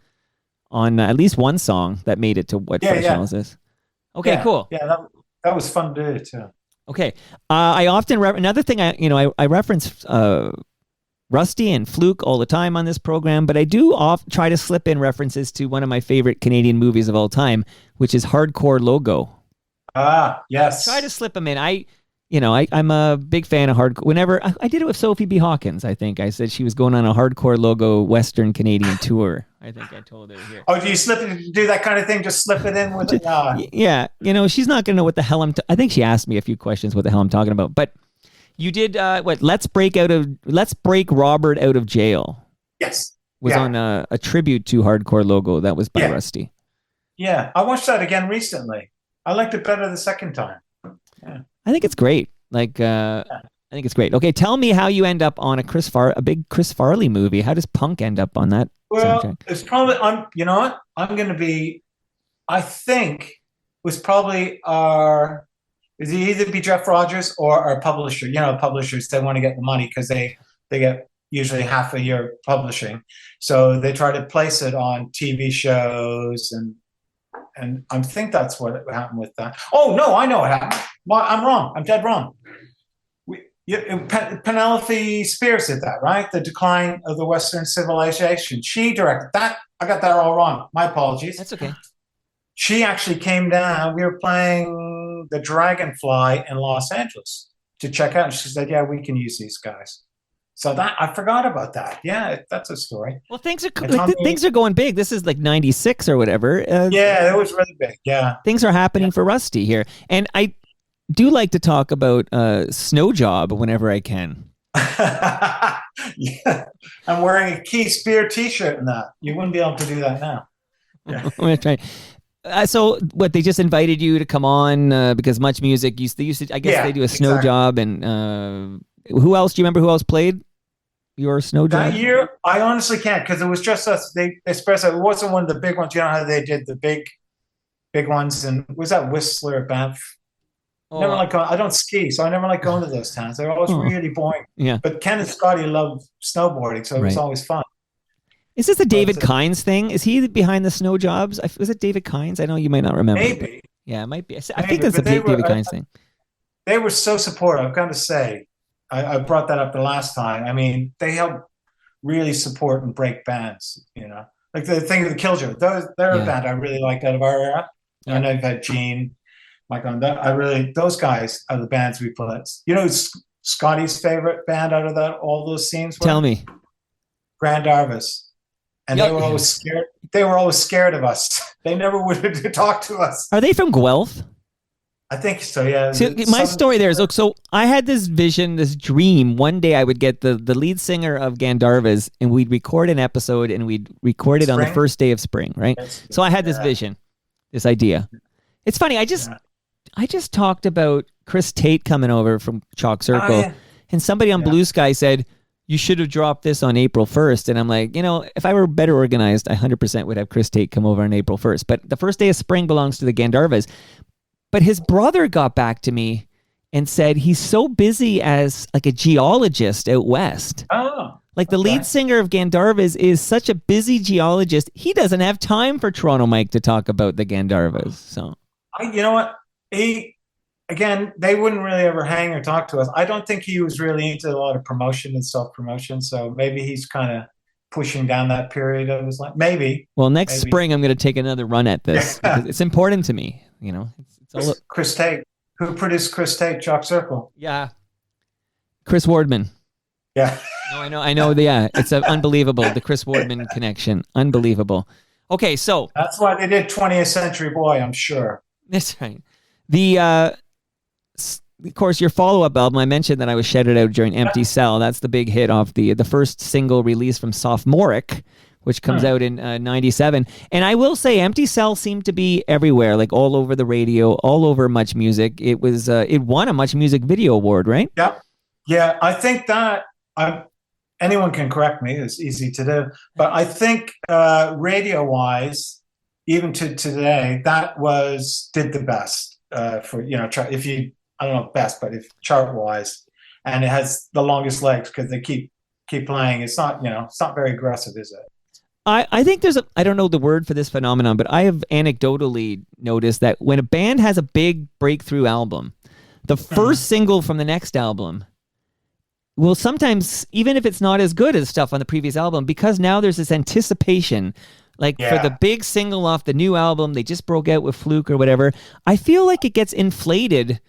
on at least one song that made it to What Fresh Hell Is This. Okay, cool. Yeah, that was fun to do too. Okay, I often another thing I reference Rusty and Fluke all the time on this program, but I do try to slip in references to one of my favorite Canadian movies of all time, which is Hardcore Logo. Ah, yes. Try to slip them in. I'm a big fan of hardcore. Whenever I did it with Sophie B. Hawkins, I think I said she was going on a Hardcore Logo Western Canadian tour. I think I told her here. Oh, do you do that kind of thing? Just slip it in with it? Yeah, she's not going to know what the hell I think she asked me a few questions what the hell I'm talking about. But you did Let's Break Robert Out of Jail. Yes. Was on a tribute to Hardcore Logo. That was by Rusty. Yeah, I watched that again recently. I liked it better the second time. Yeah. I think it's great. I think it's great. Okay, tell me how you end up on a big Chris Farley movie. How does Punk end up on that soundtrack? It's probably you know what? I'm going to be. I think it was probably Is either be Jeff Rogers or our publisher. Publishers, they want to get the money because they get usually half a year publishing, so they try to place it on TV shows and I think that's what happened with that. Oh no, I know what happened. Well, I'm wrong. I'm dead wrong. Penelope Spears did that, right? The Decline of the Western Civilization. She directed that. I got that all wrong. My apologies. That's okay. She actually came down. We were playing the Dragonfly in Los Angeles to check out. And she said, yeah, we can use these guys. So that I forgot about that. Yeah, that's a story. Well, things are going big. This is like 96 or whatever. Yeah, it was really big. Yeah. Things are happening for Rusty here. And I do like to talk about Snow Job whenever I can. Yeah. I'm wearing a Keith Spear t-shirt in that. You wouldn't be able to do that now. Yeah. I'm going to try. So what, they just invited you to come on because Much Music used to I guess they do a Snow Job. And who else? Do you remember who else played your Snow Job? That year, I honestly can't because it was just us. They expressed it wasn't one of the big ones. You know how they did the big ones, and was that Whistler, Banff? Never like going, I don't ski, so I never like going to those towns. They're always really boring. Yeah. But Ken and Scotty love snowboarding, so it was always fun. Is this a David Kynes thing? Is he behind the Snow Jobs? Was it David Kynes? I know you might not remember. Maybe. Yeah, it might be. I think that's a David Kynes thing. They were so supportive, I've got to say. I brought that up the last time. I mean, they help really support and break bands, like the thing of the Killjoy. They're Yeah. a band I really liked out of our era. Yeah. I know you've had Gene, Michael, those guys are the bands we put. Scotty's favorite band out of all those scenes were Tell me. Grand Arvis. And Yeah. they were always scared. They were always scared of us. They never would talk to us. Are they from Guelph? I think so, yeah. See, my story there is, look, so I had this vision, this dream. One day I would get the lead singer of Gandharvas and we'd record an episode and we'd record it on the Spring? first day of spring, right? So I had this vision, this idea. It's funny, I just talked about Chris Tate coming over from Chalk Circle, yeah. and somebody on Blue Sky said, you should have dropped this on April 1st. And I'm like, if I were better organized, I 100% would have Chris Tate come over on April 1st. But the first day of spring belongs to the Gandharvas. But his brother got back to me and said he's so busy as like a geologist out west. Oh. Like the lead singer of Gandharvas is such a busy geologist. He doesn't have time for Toronto Mike to talk about the Gandharvas. So, You know what? They wouldn't really ever hang or talk to us. I don't think he was really into a lot of promotion and self-promotion. So maybe he's kind of pushing down that period of his life. Maybe. Well, next spring, I'm going to take another run at this. Because it's important to me. It's all Chris Tate. Who produced Chris Tate, Chalk Circle? Yeah. Chris Wardman. Yeah. No, I know. It's unbelievable. The Chris Wardman connection. Unbelievable. Okay, so. That's why they did 20th Century Boy, I'm sure. That's right. Of course, your follow-up album, I mentioned that I was shouted out during Empty Cell. That's the big hit off the first single release from Sophomoric, which comes out in 97. And I will say Empty Cell seemed to be everywhere, like all over the radio, all over Much Music. It won a Much Music Video Award, right? Yeah. Yeah, I think that anyone can correct me. It's easy to do. But I think radio-wise, even to today, that did the best for, if you, I don't know best, but if chart-wise. And it has the longest legs because they keep playing. It's not, it's not very aggressive, is it? I think I don't know the word for this phenomenon, but I have anecdotally noticed that when a band has a big breakthrough album, the first single from the next album will sometimes, even if it's not as good as stuff on the previous album, because now there's this anticipation, like for the big single off the new album, they just broke out with Fluke or whatever. I feel like it gets inflated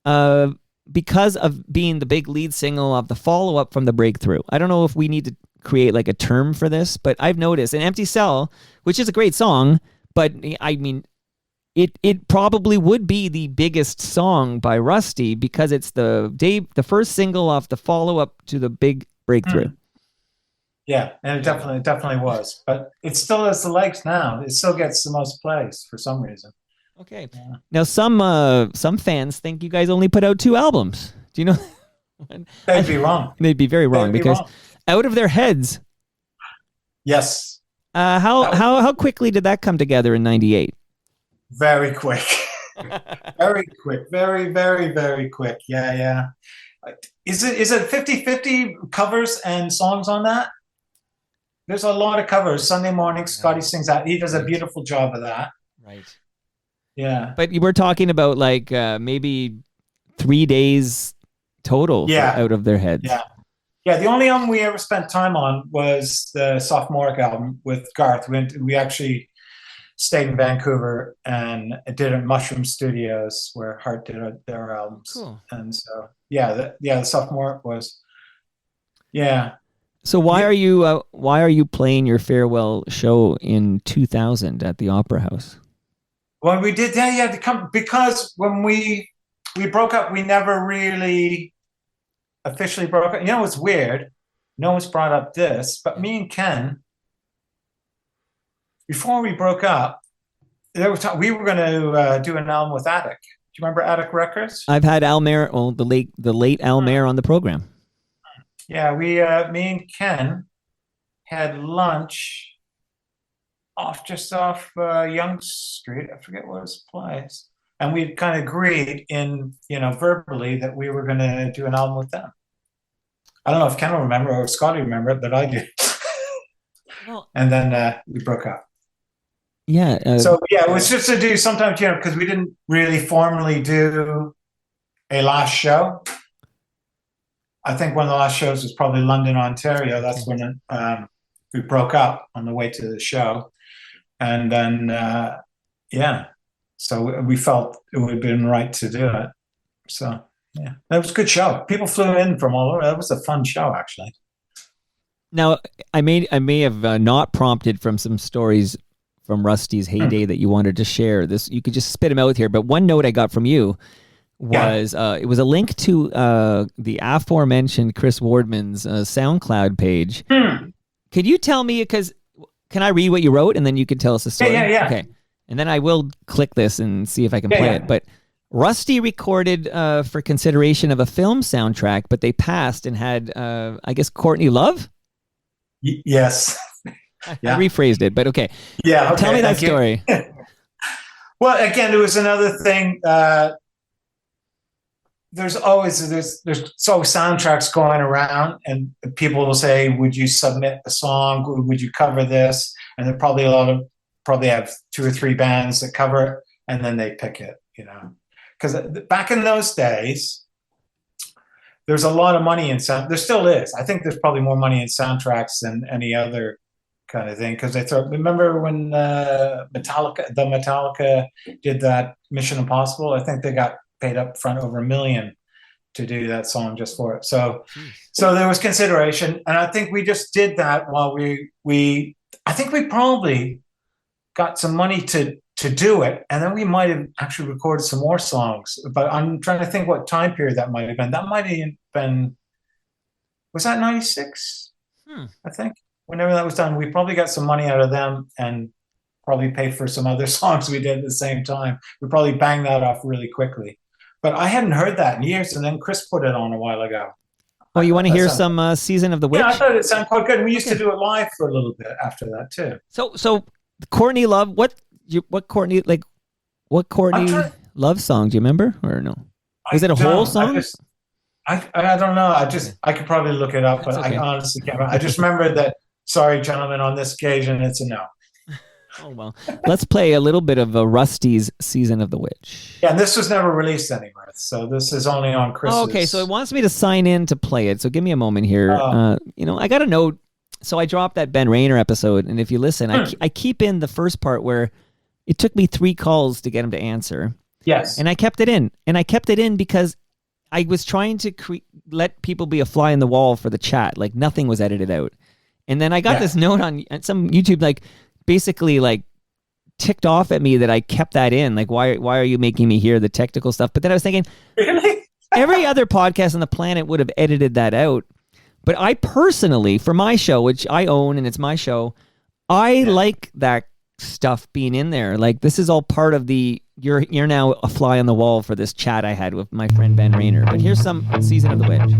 because of being the big lead single of the follow-up from the breakthrough. I don't know if we need to create like a term for this, but I've noticed an Empty Cell, which is a great song, but I mean, it probably would be the biggest song by Rusty because it's the first single off the follow-up to the big breakthrough. Yeah, and it definitely was, but it still has the legs now. It still gets the most plays for some reason. Okay. Yeah. Now some fans think you guys only put out 2 albums. Do you know? They'd be wrong. They'd be very wrong because Out of Their Heads. Yes. How quickly did that come together in '98? Very quick. Very quick. Very, very, very quick. Yeah. Is it 50-50 covers and songs on that? There's a lot of covers. Sunday morning, Scotty sings that. He does a beautiful job of that. Right. Yeah. But we're talking about like maybe 3 days total for Out of Their Heads. Yeah. Yeah, the only album we ever spent time on was the Sophomoric album with Garth. We actually stayed in Vancouver and did it at Mushroom Studios where Heart did their albums. Cool. And so, the Sophomoric was, So why are you playing your farewell show in 2000 at the Opera House? Well, we did that, to come because when we broke up, we never really officially broke up. It's weird. No one's brought up this, but me and Ken, before we broke up, we were going to do an album with Attic. Do you remember Attic Records? I've had Al Mayer, the late Al Mayer on the program. Yeah, me and Ken had lunch just off Yonge Street. I forget what his place. And we kind of agreed verbally that we were going to do an album with them. I don't know if Ken will remember or Scotty remember it, but I do. And then we broke up. Yeah. It was just to do sometimes, because we didn't really formally do a last show. I think one of the last shows was probably London, Ontario. That's when we broke up on the way to the show. And then, so we felt it would have been right to do it. So, yeah, that was a good show. People flew in from all over. That was a fun show, actually. Now, I may have not prompted from some stories from Rusty's heyday that you wanted to share. This, you could just spit them out here. But one note I got from you was it was a link to the aforementioned Chris Wardman's SoundCloud page. Could you tell me, because can I read what you wrote and then you can tell us the story? Yeah. Okay. And then I will click this and see if I can play it. But Rusty recorded for consideration of a film soundtrack, but they passed and had, I guess, Courtney Love? Yes. I rephrased it, but okay. Yeah. Okay, tell me that story. Well, again, it was another thing. There's always soundtracks going around, and people will say, "Would you submit a song? Would you cover this?" And there are probably have 2 or 3 bands that cover it, and then they pick it. Because back in those days, there's a lot of money in sound. There still is. I think there's probably more money in soundtracks than any other kind of thing. Because remember when Metallica did that Mission Impossible? I think they got paid up front over $1 million to do that song just for it. So there was consideration, and I think we just did that while I think we probably got some money to do it, and then we might have actually recorded some more songs. But I'm trying to think what time period that might have been. That might have been, was that 96? I think. Whenever that was done, we probably got some money out of them and probably paid for some other songs we did at the same time. We probably banged that off really quickly. But I hadn't heard that in years, and then Chris put it on a while ago. Oh, you want to hear some Season of the Witch? Yeah, I thought it sounded quite good. We used to do it live for a little bit after that too. So Courtney Love, what Courtney Love song? Do you remember or no? Was it a whole song? I don't know. I could probably look it up, but okay. I honestly can't remember. I just remember that. Sorry, gentlemen, on this occasion, it's a no. Oh, well, let's play a little bit of Rusty's Season of the Witch. Yeah, and this was never released anywhere, so this is only on Chris's. Oh, okay, so it wants me to sign in to play it, so give me a moment here. I got a note. So I dropped that Ben Rayner episode, and if you listen, I keep in the first part where it took me 3 calls to get him to answer. Yes. And I kept it in. And I kept it in because I was trying to let people be a fly in the wall for the chat. Like, nothing was edited out. And then I got this note on some YouTube, like, basically like ticked off at me that I kept that in. Like, why are you making me hear the technical stuff? But then I was thinking, really? Every other podcast on the planet would have edited that out. But I personally, for my show, which I own and it's my show, I like that stuff being in there. Like, this is all part of the, you're now a fly on the wall for this chat I had with my friend Ben Rayner. But here's some Season of the Witch.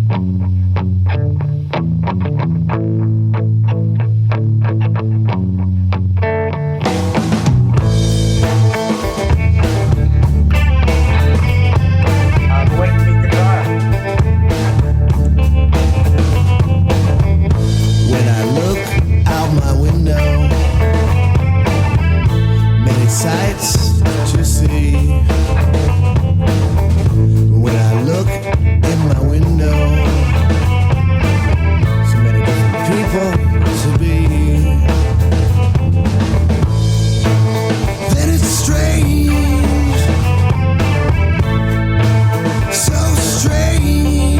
Sights to see. When I look in my window, so many different people to be. Then it's strange, so strange.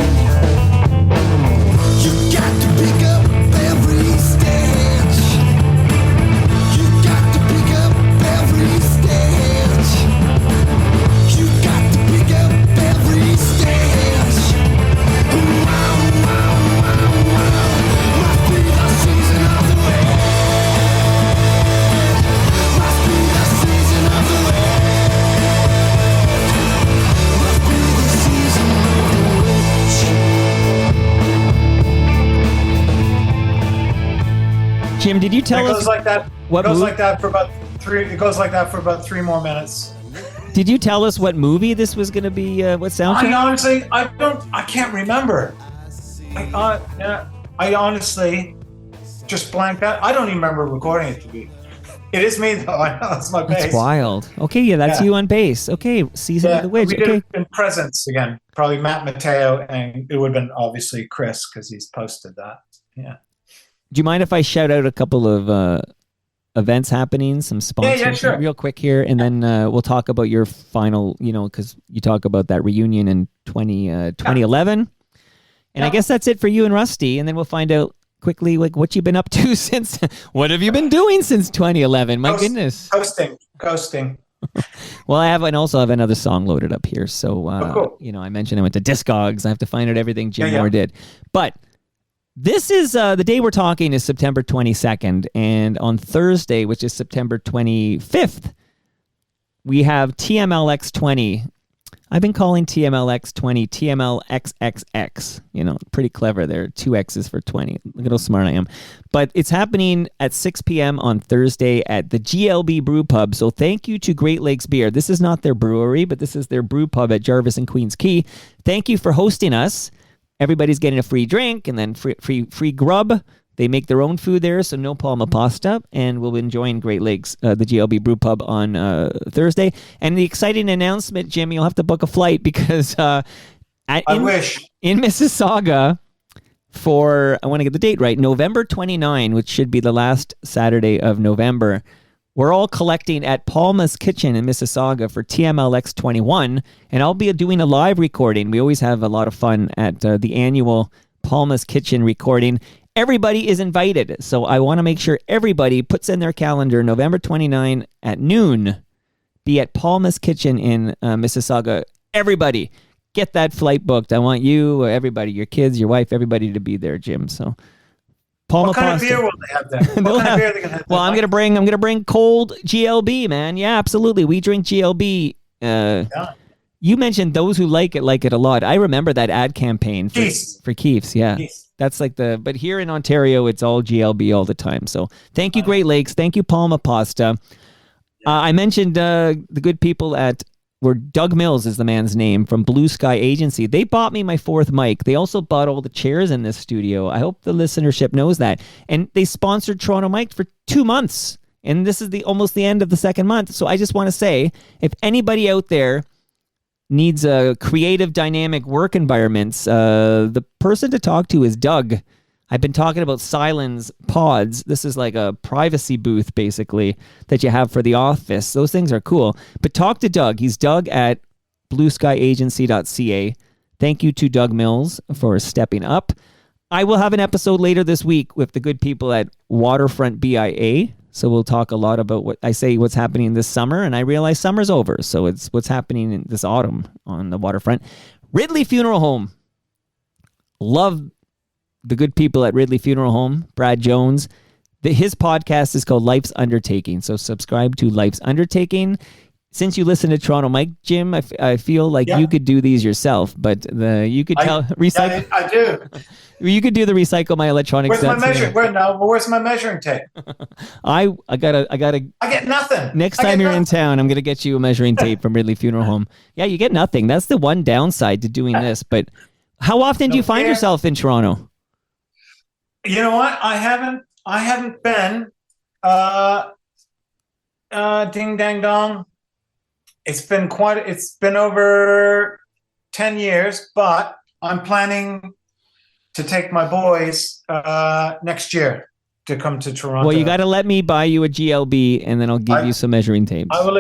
You got to pick up every stitch. You got to pick up every stitch. You got to pick up every stitch. Wow, wow, wow, wow. Must be the season of the witch. Must be the season of the witch. Must be the season of the witch. Jim, did you tell us? It goes like that. What It goes movie? like that for about 3. It goes like that for about 3 more minutes. Did you tell us what movie this was going to be? What soundtrack? I can't remember. I honestly just blanked out. I don't even remember recording it to be It is me though. I know that's my That's bass. wild. Okay, yeah, that's Yeah. you on bass. Okay, Season of the Witch. we did Okay. it in presence again. Probably Matt Mateo, and it would have been obviously Chris because he's posted that. Yeah. Do you mind if I shout out a couple of events happening, some sponsors sure. real quick here, and then we'll talk about your final, because you talk about that reunion in 2011. And I guess that's it for you and Rusty, and then we'll find out quickly like what you've been up to since. What have you been doing since 2011? My goodness. Coasting. Well, I also have another song loaded up here. So, cool. I mentioned I went to Discogs. I have to find out everything Jim Yeah. Moore did. But this is the day we're talking is September 22nd. And on Thursday, which is September 25th, we have TMLX 20. I've been calling TMLX 20 TMLXXX. Pretty clever there. 2 X's for 20. Look at how smart I am. But it's happening at 6 p.m. on Thursday at the GLB Brew Pub. So thank you to Great Lakes Beer. This is not their brewery, but this is their brew pub at Jarvis and Queens Quay. Thank you for hosting us. Everybody's getting a free drink and then free grub. They make their own food there, so no Palma pasta, and we'll be enjoying Great Lakes, the GLB Brew Pub on Thursday. And the exciting announcement, Jim, you'll have to book a flight because I wish. in Mississauga for, I want to get the date right, November 29, which should be the last Saturday of November, we're all collecting at Palma's Kitchen in Mississauga for TMLX 21, and I'll be doing a live recording. We always have a lot of fun at the annual Palma's Kitchen recording. Everybody is invited, so I want to make sure everybody puts in their calendar November 29 at noon. Be at Palma's Kitchen in Mississauga. Everybody, get that flight booked. I want you, everybody, your kids, your wife, everybody to be there, Jim. So, Palma What kind pasta. of beer will they have there? What kind of beer are they going to have? Well, I'm gonna bring cold GLB, man. Yeah, absolutely. We drink GLB. You mentioned those who like it a lot. I remember that ad campaign for Keefs. Yeah. Keefs. That's like but here in Ontario, it's all GLB all the time. So thank you, Great Lakes. Thank you, Palma Pasta. I mentioned the good people where Doug Mills is the man's name from Blue Sky Agency. They bought me my 4th mic. They also bought all the chairs in this studio. I hope the listenership knows that. And they sponsored Toronto Mic for 2 months. And this is almost the end of the 2nd month. So I just want to say, if anybody out there needs a creative, dynamic work environments, the person to talk to is Doug. I've been talking about Silence Pods. This is like a privacy booth, basically, that you have for the office. Those things are cool. But talk to Doug. He's Doug at blueskyagency.ca. Thank you to Doug Mills for stepping up. I will have an episode later this week with the good people at Waterfront BIA. So we'll talk a lot about what's happening this summer, and I realize summer's over, so it's what's happening in this autumn on the waterfront. Ridley Funeral Home. Love the good people at Ridley Funeral Home. Brad Jones. His podcast is called Life's Undertaking, so subscribe to Life's Undertaking. Since you listen to Toronto Mike, Jim, I feel like you could do these yourself, but you could recycle. Yeah, I do. You could do the recycle my electronics. Where's my measuring tape? I gotta. I get nothing. Next time you're in town, I'm gonna get you a measuring tape from Ridley Funeral Home. Yeah, you get nothing. That's the one downside to doing this. But how often do you find yourself in Toronto? You know what? I haven't been. Ding dang dong. It's been over 10 years, but I'm planning to take my boys next year to come to Toronto. Well, you got to let me buy you a GLB, and then I'll give you some measuring tapes. I will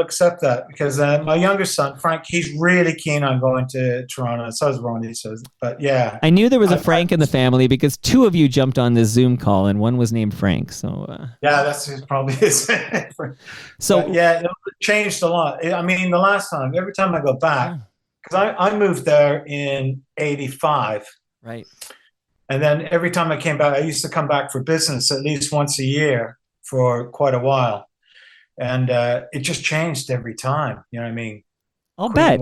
accept that because my younger son, Frank, he's really keen on going to Toronto. So is Ronnie. But yeah. I knew there was a Frank in the family because 2 of you jumped on this Zoom call, and one was named Frank. So yeah, that's probably his. So yeah, it changed a lot. I mean, the last time, every time I go back, because I moved there in '85. Right. And then every time I came back, I used to come back for business at least once a year for quite a while. And it just changed every time. You know what I mean? I'll bet.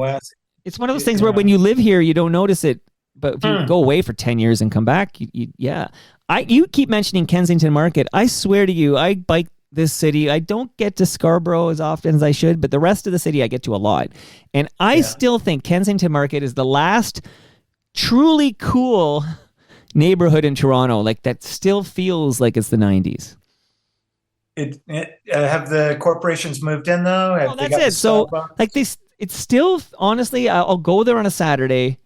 It's one of those things where when you live here, you don't notice it. But if you go away for 10 years and come back, you keep mentioning Kensington Market. I swear to you, I bike this city. I don't get to Scarborough as often as I should, but the rest of the city I get to a lot. And I still think Kensington Market is the last truly cool neighborhood in Toronto, like that still feels like it's the 90s. have the corporations moved in though? Have Oh, they that's got the it. So Starbucks? like this, it's still honestly. I'll go there on a Saturday.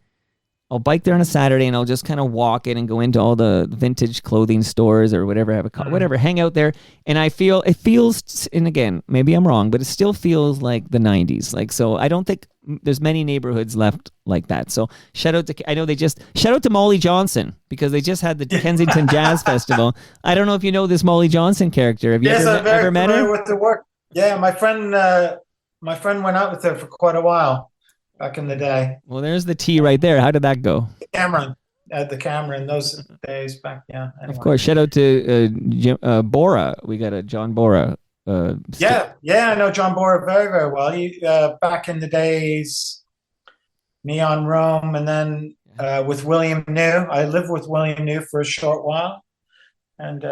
I'll bike there on a Saturday, and I'll just kind of walk it and go into all the vintage clothing stores or whatever. Whatever, hang out there, and it feels. And again, maybe I'm wrong, but it still feels like the '90s. Like so, I don't think there's many neighborhoods left like that. So shout out to Molly Johnson because they just had the Kensington Jazz Festival. I don't know if you know this Molly Johnson character. Have you Yes, I'm very ever met familiar her? with the work. Yeah, my friend went out with her for quite a while back in the day. Well, there's the T right there. How did that go? Cameron at the Cameron those days back. Yeah. Anyway. Of course, shout out to Bora. We got a John Bora. Yeah, I know John Boer very, very well. He back in the days, Neon Rome, and then with William New. I lived with William New for a short while, and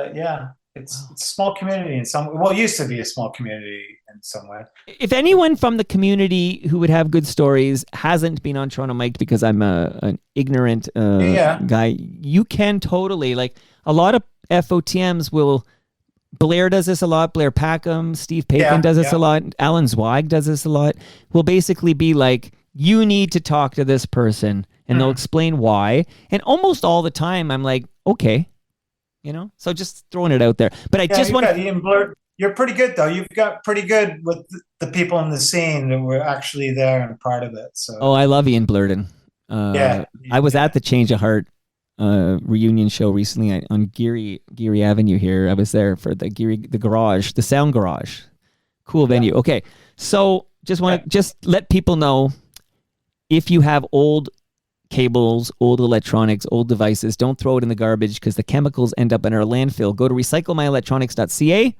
it's a small community in some. Well, it used to be a small community in some way. If anyone from the community who would have good stories hasn't been on Toronto Mike because I'm an ignorant guy, you can totally like a lot of FOTMs will. Blair does this a lot. Blair Packham, Steve Paikin does this a lot. Alan Zweig does this a lot. Will basically be like, you need to talk to this person, and they'll explain why. And almost all the time, I'm like, okay, So just throwing it out there. But I just want to. Ian Blair, you're pretty good though. You've got pretty good with the people in the scene that were actually there and part of it. So. Oh, I love Ian Blurden. I was at the Change of Heart reunion show recently on Geary Avenue here. I was there for the garage, the Sound Garage. Cool venue. Okay. So just want to just let people know if you have old cables, old electronics, old devices, don't throw it in the garbage because the chemicals end up in our landfill. Go to recyclemyelectronics.ca.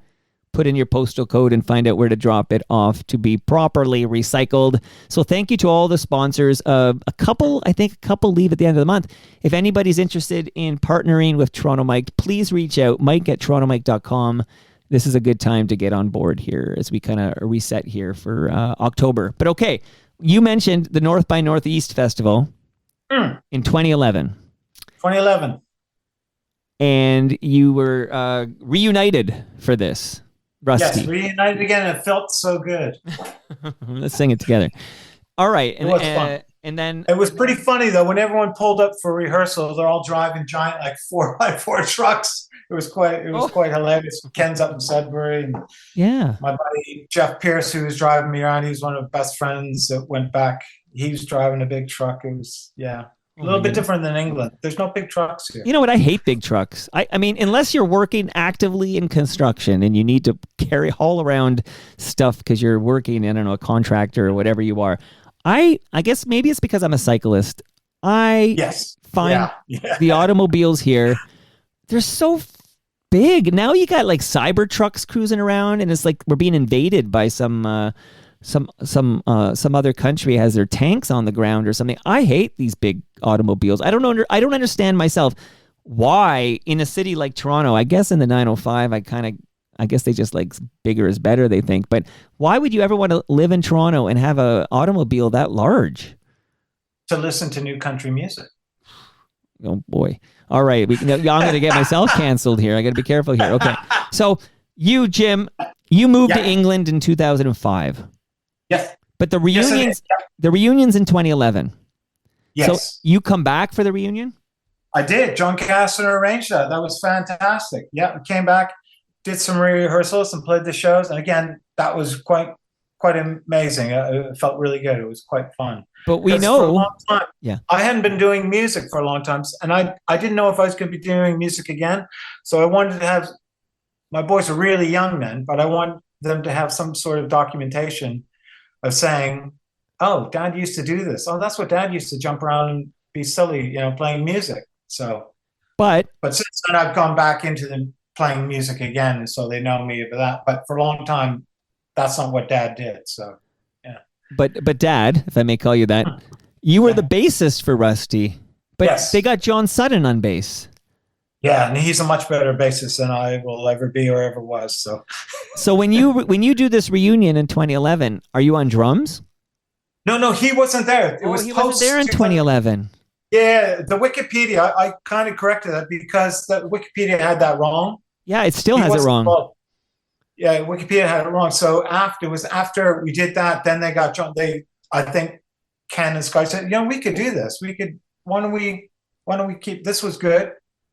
Put in your postal code and find out where to drop it off to be properly recycled. So thank you to all the sponsors. A couple leave at the end of the month. If anybody's interested in partnering with Toronto Mike, please reach out, mike@torontomike.com. This is a good time to get on board here as we kind of reset here for October. But okay, you mentioned the North by Northeast Festival in 2011. 2011. And you were reunited for this. Rusty. Yes, reunited again. It felt so good. Let's sing it together. All right. It was fun. And then it was pretty funny though. When everyone pulled up for rehearsal, they're all driving giant like 4x4 trucks. It was quite hilarious. Ken's up in Sudbury. And my buddy Jeff Pierce, who was driving me around, he was one of the best friends that went back. He was driving a big truck. It was a little bit different than England. There's no big trucks here. You know what? I hate big trucks. I mean, unless you're working actively in construction and you need to haul around stuff because you're working, I don't know, a contractor or whatever you are. I guess maybe it's because I'm a cyclist. I find the automobiles here, they're so big. Now you got like cyber trucks cruising around and it's like we're being invaded by some other country has their tanks on the ground or something. I hate these big automobiles. I don't understand myself why in a city like Toronto. I guess in the 905, I guess they just like bigger is better. They think, but why would you ever want to live in Toronto and have an automobile that large? To listen to new country music. Oh boy! All right, I'm going to get myself canceled here. I got to be careful here. Okay, so you, Jim, you moved to England in 2005. Yes. But the reunions in 2011. Yes. So you come back for the reunion? I did. John Castner arranged that. That was fantastic. Yeah, we came back, did some rehearsals and played the shows. And again, that was quite amazing. It felt really good. It was quite fun. But we know for a long time, I hadn't been doing music for a long time, and I didn't know if I was going to be doing music again. So I wanted to have, my boys were really young then, but I want them to have some sort of documentation of saying, oh, Dad used to do this. Oh, that's what Dad used to jump around and be silly, playing music. So, but since then I've gone back into the playing music again, and so they know me for that. But for a long time, that's not what Dad did. So, yeah. But Dad, if I may call you that, you were the bassist for Rusty. But they got John Sutton on bass. Yeah, and he's a much better bassist than I will ever be or ever was. So when you do this reunion in 2011, are you on drums? No, he wasn't there. He wasn't there in 2011. Yeah, the Wikipedia, I kind of corrected that because the Wikipedia had that wrong. Yeah, it still has it wrong. Yeah, Wikipedia had it wrong. So after we did that, then they got John. I think Ken and Sky said, we could do this. Why don't we keep, this was good.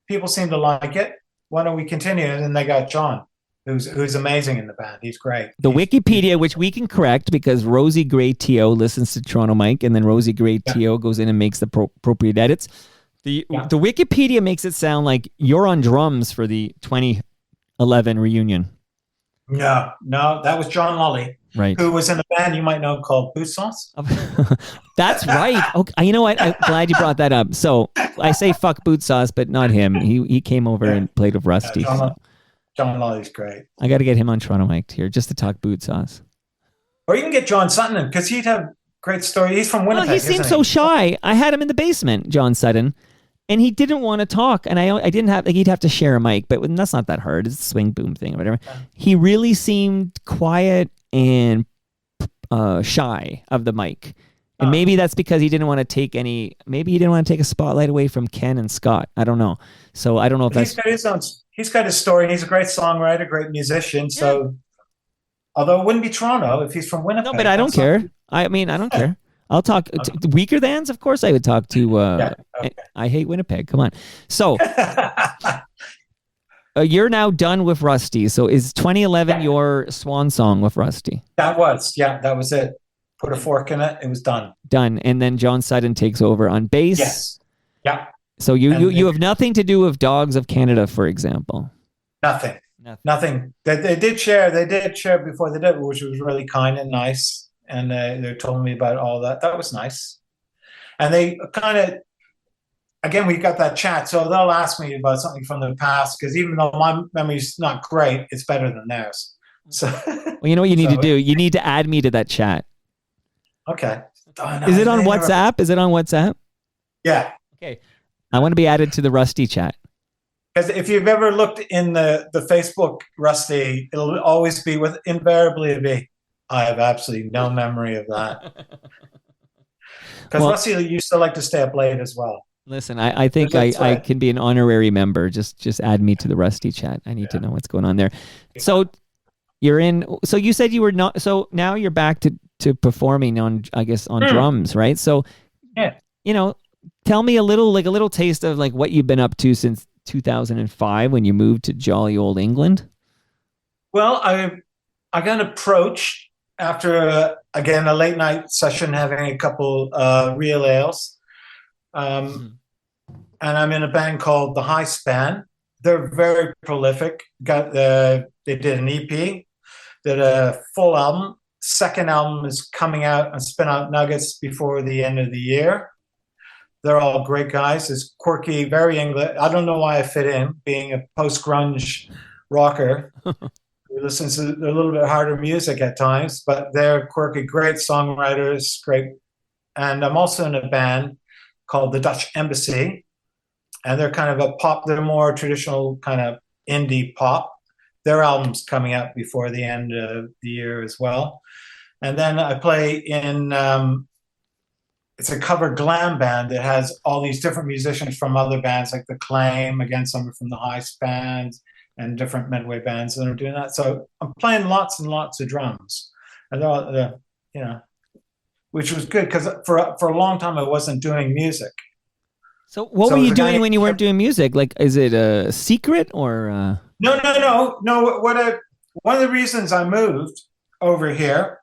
People seem to like it. Why don't we continue? And then they got John, who's amazing in the band. He's great. The Wikipedia, which we can correct because Rosie Gray T.O. listens to Toronto Mike, and then Rosie Gray T.O. goes in and makes the appropriate edits. The Wikipedia makes it sound like you're on drums for the 2011 reunion. No, that was John Lully, right? Who was in a band you might know called Boot Sauce. That's right. Okay, you know what? I'm glad you brought that up. So I say fuck Boot Sauce, but not him. He came over and played with Rusty. John Lully's great. I got to get him on Toronto Mike here just to talk Boot Sauce. Or you can get John Sutton because he'd have great story. He's from Winnipeg. Well, he seemed so shy. I had him in the basement, John Sutton. And he didn't want to talk, and I didn't have, he'd have to share a mic, but that's not that hard. It's a swing boom thing or whatever. Yeah. He really seemed quiet and shy of the mic. And maybe that's because he didn't want to take a spotlight away from Ken and Scott. I don't know. So I don't know if that's... He's got his story. He's a great songwriter, great musician. So, although it wouldn't be Toronto if he's from Winnipeg. No, but I don't care. I don't care. I'll talk weaker thans. Of course, I would talk to. Okay. I hate Winnipeg. Come on. So you're now done with Rusty. So is 2011 your swan song with Rusty? That was it. Put a fork in it. It was done. Done. And then John Sutton takes over on bass. Yes. Yeah. So you have nothing to do with Dogs of Canada, for example. Nothing. They did share before they did, which was really kind and nice. And they told me about all that. That was nice. And they kind of, again, we got that chat. So they'll ask me about something from the past because even though my memory's not great, it's better than theirs. So, well, you know what you need to do? You need to add me to that chat. Okay. Is it on WhatsApp? Is it on WhatsApp? Yeah. Okay. I want to be added to the Rusty chat. Because if you've ever looked in the Facebook Rusty, it'll always be with invariably be. I have absolutely no memory of that. Because Rusty used to like to stay up late as well. Listen, I think I can be an honorary member. Just add me to the Rusty chat. I need to know what's going on there. So you're in. So you said you were not. So now you're back to performing on, I guess, on drums, right? So tell me a little taste of like what you've been up to since 2005 when you moved to jolly old England. Well, I got approached after, again, a late night session, having a couple real ales. And I'm in a band called The High Span. They're very prolific. They did an EP, did a full album. Second album is coming out on Spin Out Nuggets before the end of the year. They're all great guys. It's quirky, very English. I don't know why I fit in, being a post-grunge rocker. Listens to a little bit harder music at times, but they're quirky, great songwriters, great. And I'm also in a band called the Dutch Embassy, and they're kind of a pop, they're more traditional kind of indie pop. Their album's coming out before the end of the year as well. And then I play in, it's a cover glam band that has all these different musicians from other bands like The Claim, again, some from the High Span, and different Medway bands that are doing that. So I'm playing lots and lots of drums, and which was good because for a long time I wasn't doing music. So what were you doing when you weren't doing music? Like, is it a secret or? No. One of the reasons I moved over here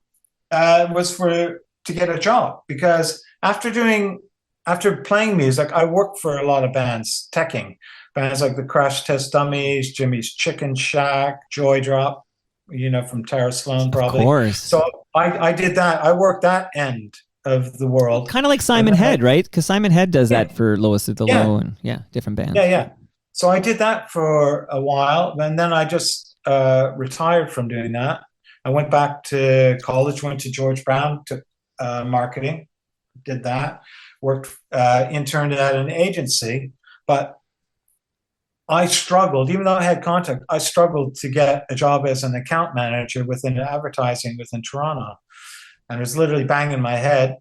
was to get a job, because after playing music, I worked for a lot of bands, teching. Bands like the Crash Test Dummies, Jimmy's Chicken Shack, Joy Drop, from Tara Sloan, probably. Of course. So I did that. I worked that end of the world. Kind of like Simon Head, right? Because Simon Head does that for Lois at the Low and different bands. Yeah. So I did that for a while, and then I just retired from doing that. I went back to college, went to George Brown, took marketing, did that, worked, interned at an agency, but I struggled, even though I had contact, I struggled to get a job as an account manager within advertising within Toronto. And it was literally banging my head.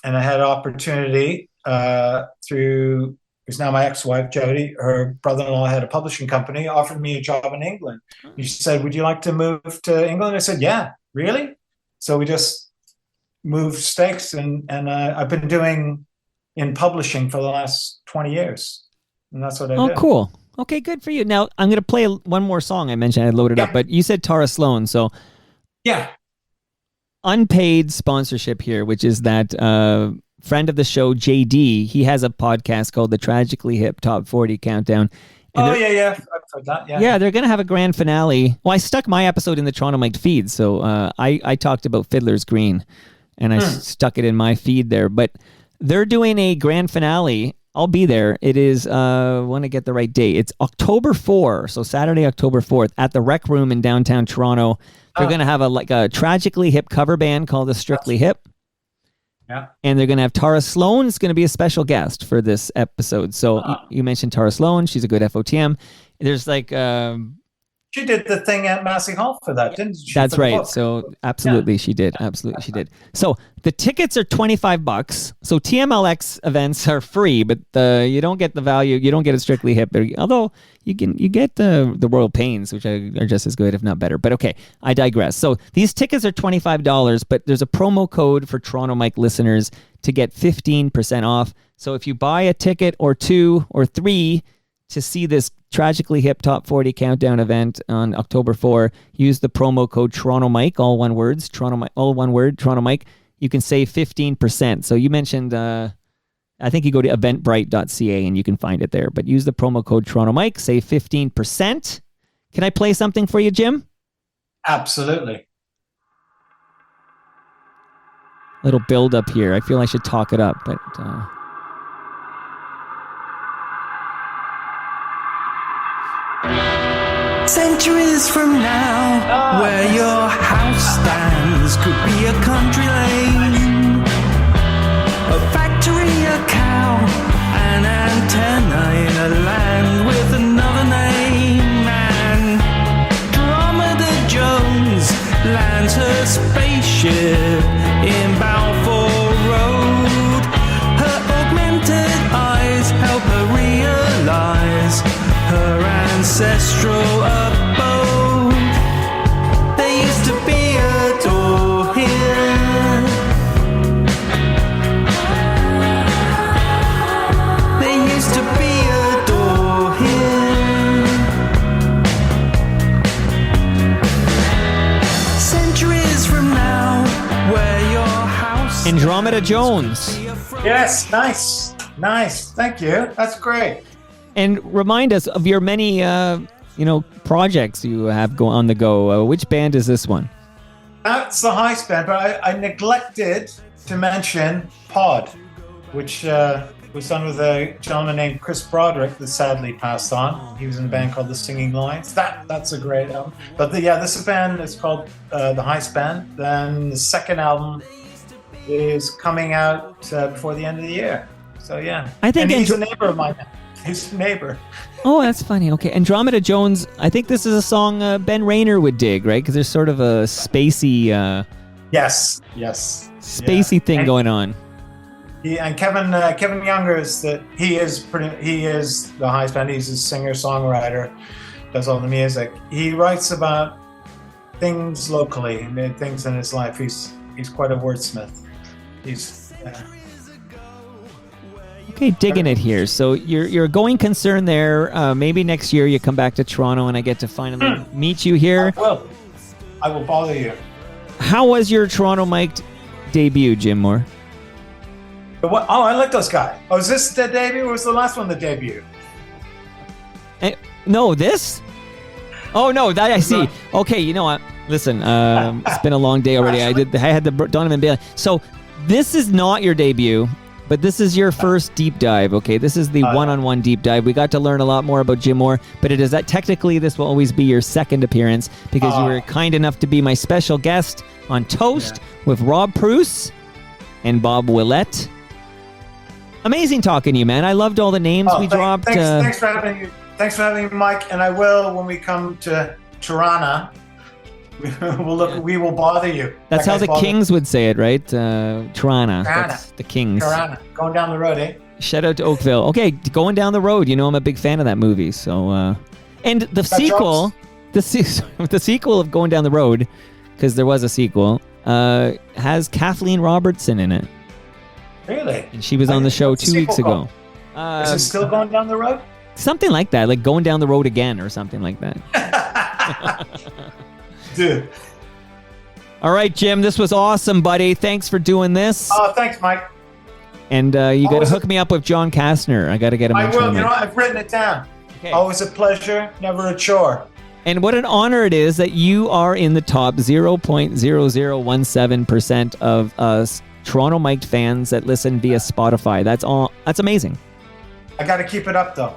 And I had an opportunity through who's now my ex-wife, Jody, her brother-in-law had a publishing company, offered me a job in England. She said, would you like to move to England? I said, yeah, really? So we just moved stakes, and I've been doing in publishing for the last 20 years. And that's what I do. Oh, cool. Okay, good for you. Now, I'm going to play one more song I mentioned. I loaded up, but you said Tara Sloan. So Yeah. unpaid sponsorship here, which is that friend of the show, JD, he has a podcast called the Tragically Hip Top 40 Countdown. And Oh, yeah. I've heard that. Yeah. yeah, they're going to have a grand finale. Well, I stuck my episode in the Toronto Mike feed, so I talked about Fiddler's Green, and I stuck it in my feed there. But they're doing a grand finale. I'll be there. It is, I want to get the right date. It's October 4, so Saturday, October 4th, at the Rec Room in downtown Toronto. They're going to have a Tragically Hip cover band called the Strictly Hip. Yeah. And they're going to have Tara Sloan is going to be a special guest for this episode. So you mentioned Tara Sloan. She's a good FOTM. There's like... She did the thing at Massey Hall for that, didn't she? That's For the right. book? So absolutely, she did. Absolutely, she did. So the tickets are $25. So TMLX events are free, but you don't get the value. You don't get a Strictly Hip. Although you get the Royal Pains, which are just as good, if not better. But okay, I digress. So these tickets are $25, but there's a promo code for Toronto Mike listeners to get 15% off. So if you buy a ticket or 2 or 3 to see this Tragically Hip Top 40 Countdown event on October 4, use the promo code Toronto Mike, all one words, all one word, Toronto Mike. You can save 15%. So you mentioned, I think you go to eventbrite.ca and you can find it there. But use the promo code Toronto Mike, save 15%. Can I play something for you, Jim? Absolutely. Little build up here. I feel I should talk it up, but... Centuries from now, where your house stands could be a country lane, a factory, a cow, an antenna in a land with another name. And Andromeda Jones lands her spaceship in Balfour Road. Her augmented eyes help her realize her ancestral abode. There used to be a door here. There used to be a door here. Centuries from now, where your house... Andromeda Jones. Yes, nice. Thank you. That's great. And remind us of your many, projects you have on the go. Which band is this one? That's the Heist Band, but I neglected to mention Pod, which was done with a gentleman named Chris Broderick that sadly passed on. He was in a band called The Singing Lions. That's a great album. But this band is called the Heist Band. Then the second album is coming out before the end of the year. So yeah, I think and he's a neighbor of mine. He's a neighbor. Oh, that's funny. Okay, Andromeda Jones. I think this is a song Ben Rayner would dig, right? Because there's sort of a spacey, Yes. spacey thing going on. And Kevin Younger is the Heist Band. He's a singer songwriter, does all the music. He writes about things locally, things in his life. He's quite a wordsmith. Okay, digging it here. So you're a going concern there. Maybe next year you come back to Toronto and I get to finally meet you here. I will bother you. How was your Toronto Mike debut, Jim Moore? Oh, I like those guys. Oh, is this the debut or was the last one the debut? No, this? Oh, no, that I see. Okay, you know what? Listen, it's been a long day already. I had the Donovan Bailey. So this is not your debut. But this is your first deep dive, okay? This is the one-on-one deep dive. We got to learn a lot more about Jim Moore, but it is that technically this will always be your second appearance because you were kind enough to be my special guest on Toast with Rob Bruce and Bob Willett. Amazing talking to you, man. I loved all the names we dropped. Thanks for having me. Thanks for having me, Mike. And I will when we come to Toronto. We will bother you. That's how the Kings would say it, right? Toronto. That's the Kings. Toronto. Going down the road, eh? Shout out to Oakville. Okay, Going Down the Road. You know I'm a big fan of that movie. So, and the sequel, the sequel of Going Down the Road, because there was a sequel, has Kathleen Robertson in it. Really? And she was on the show What's the 2 weeks sequel ago. Is it still going down the road? Something like that, like Going Down the Road Again or something like that. Dude. All right, Jim, this was awesome, buddy. Thanks for doing this. Oh, thanks, Mike. And you got to Always- hook me up with John Kastner. I got to get him I on will. Trono You know, Mike. I've written it down. Okay. Always a pleasure, never a chore. And what an honor it is that you are in the top 0.0017% of us Toronto Mike fans that listen via Spotify. That's amazing. I got to keep it up, though.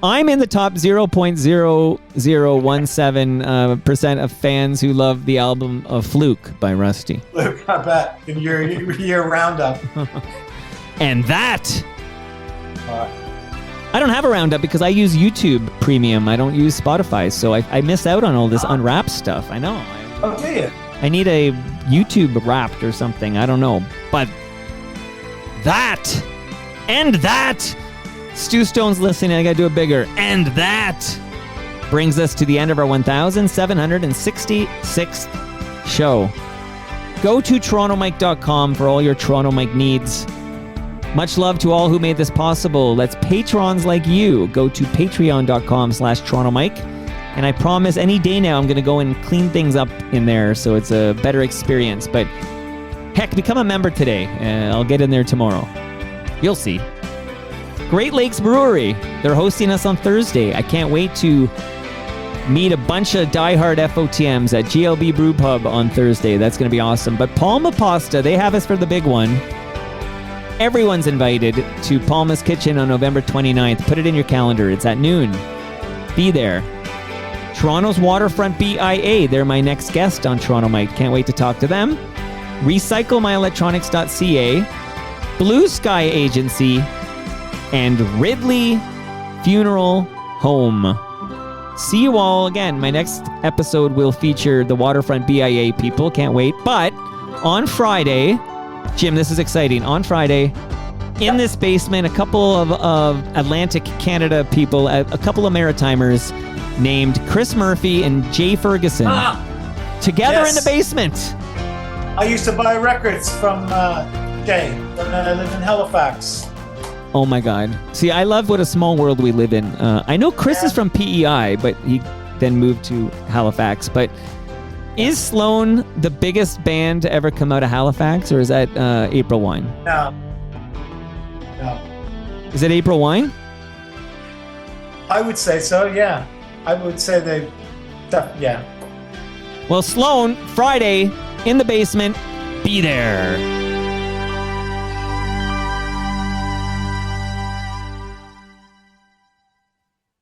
I'm in the top 0.0017% of fans who love the album of Fluke by Rusty. Look, I bet in your year roundup. And that, Uh, I don't have a roundup because I use YouTube Premium. I don't use Spotify, so I miss out on all this unwrapped stuff. I know. oh, do you? I need a YouTube Wrapped or something. I don't know. But that, and that, Stu Stone's listening. I got to do it bigger. And that brings us to the end of our 1,766th show. Go to TorontoMike.com for all your Toronto Mike needs. Much love to all who made this possible. Let's patrons like you. Go to patreon.com/TorontoMike. And I promise any day now I'm going to go and clean things up in there so it's a better experience. But heck, become a member today. I'll get in there tomorrow. You'll see. Great Lakes Brewery. They're hosting us on Thursday. I can't wait to meet a bunch of diehard FOTMs at GLB Brew Pub on Thursday. That's going to be awesome. But Palma Pasta, they have us for the big one. Everyone's invited to Palma's Kitchen on November 29th. Put it in your calendar. It's at noon. Be there. Toronto's Waterfront BIA. They're my next guest on Toronto Mike. Can't wait to talk to them. RecycleMyElectronics.ca. Blue Sky Agency. And Ridley Funeral Home. See you all again. My next episode will feature the Waterfront BIA people. Can't wait. But on Friday, Jim, this is exciting. On Friday, in this basement, a couple of Atlantic Canada people, a couple of Maritimers named Chris Murphy and Jay Ferguson, together yes. in the basement. I used to buy records from Jay when I lived in Halifax. Oh my God. See, I love what a small world we live in. I know Chris is from PEI, but he then moved to Halifax. But is Sloan the biggest band to ever come out of Halifax, or is that April Wine? No. Is it April Wine? I would say so, yeah. I would say yeah. Well, Sloan, Friday, in the basement, be there.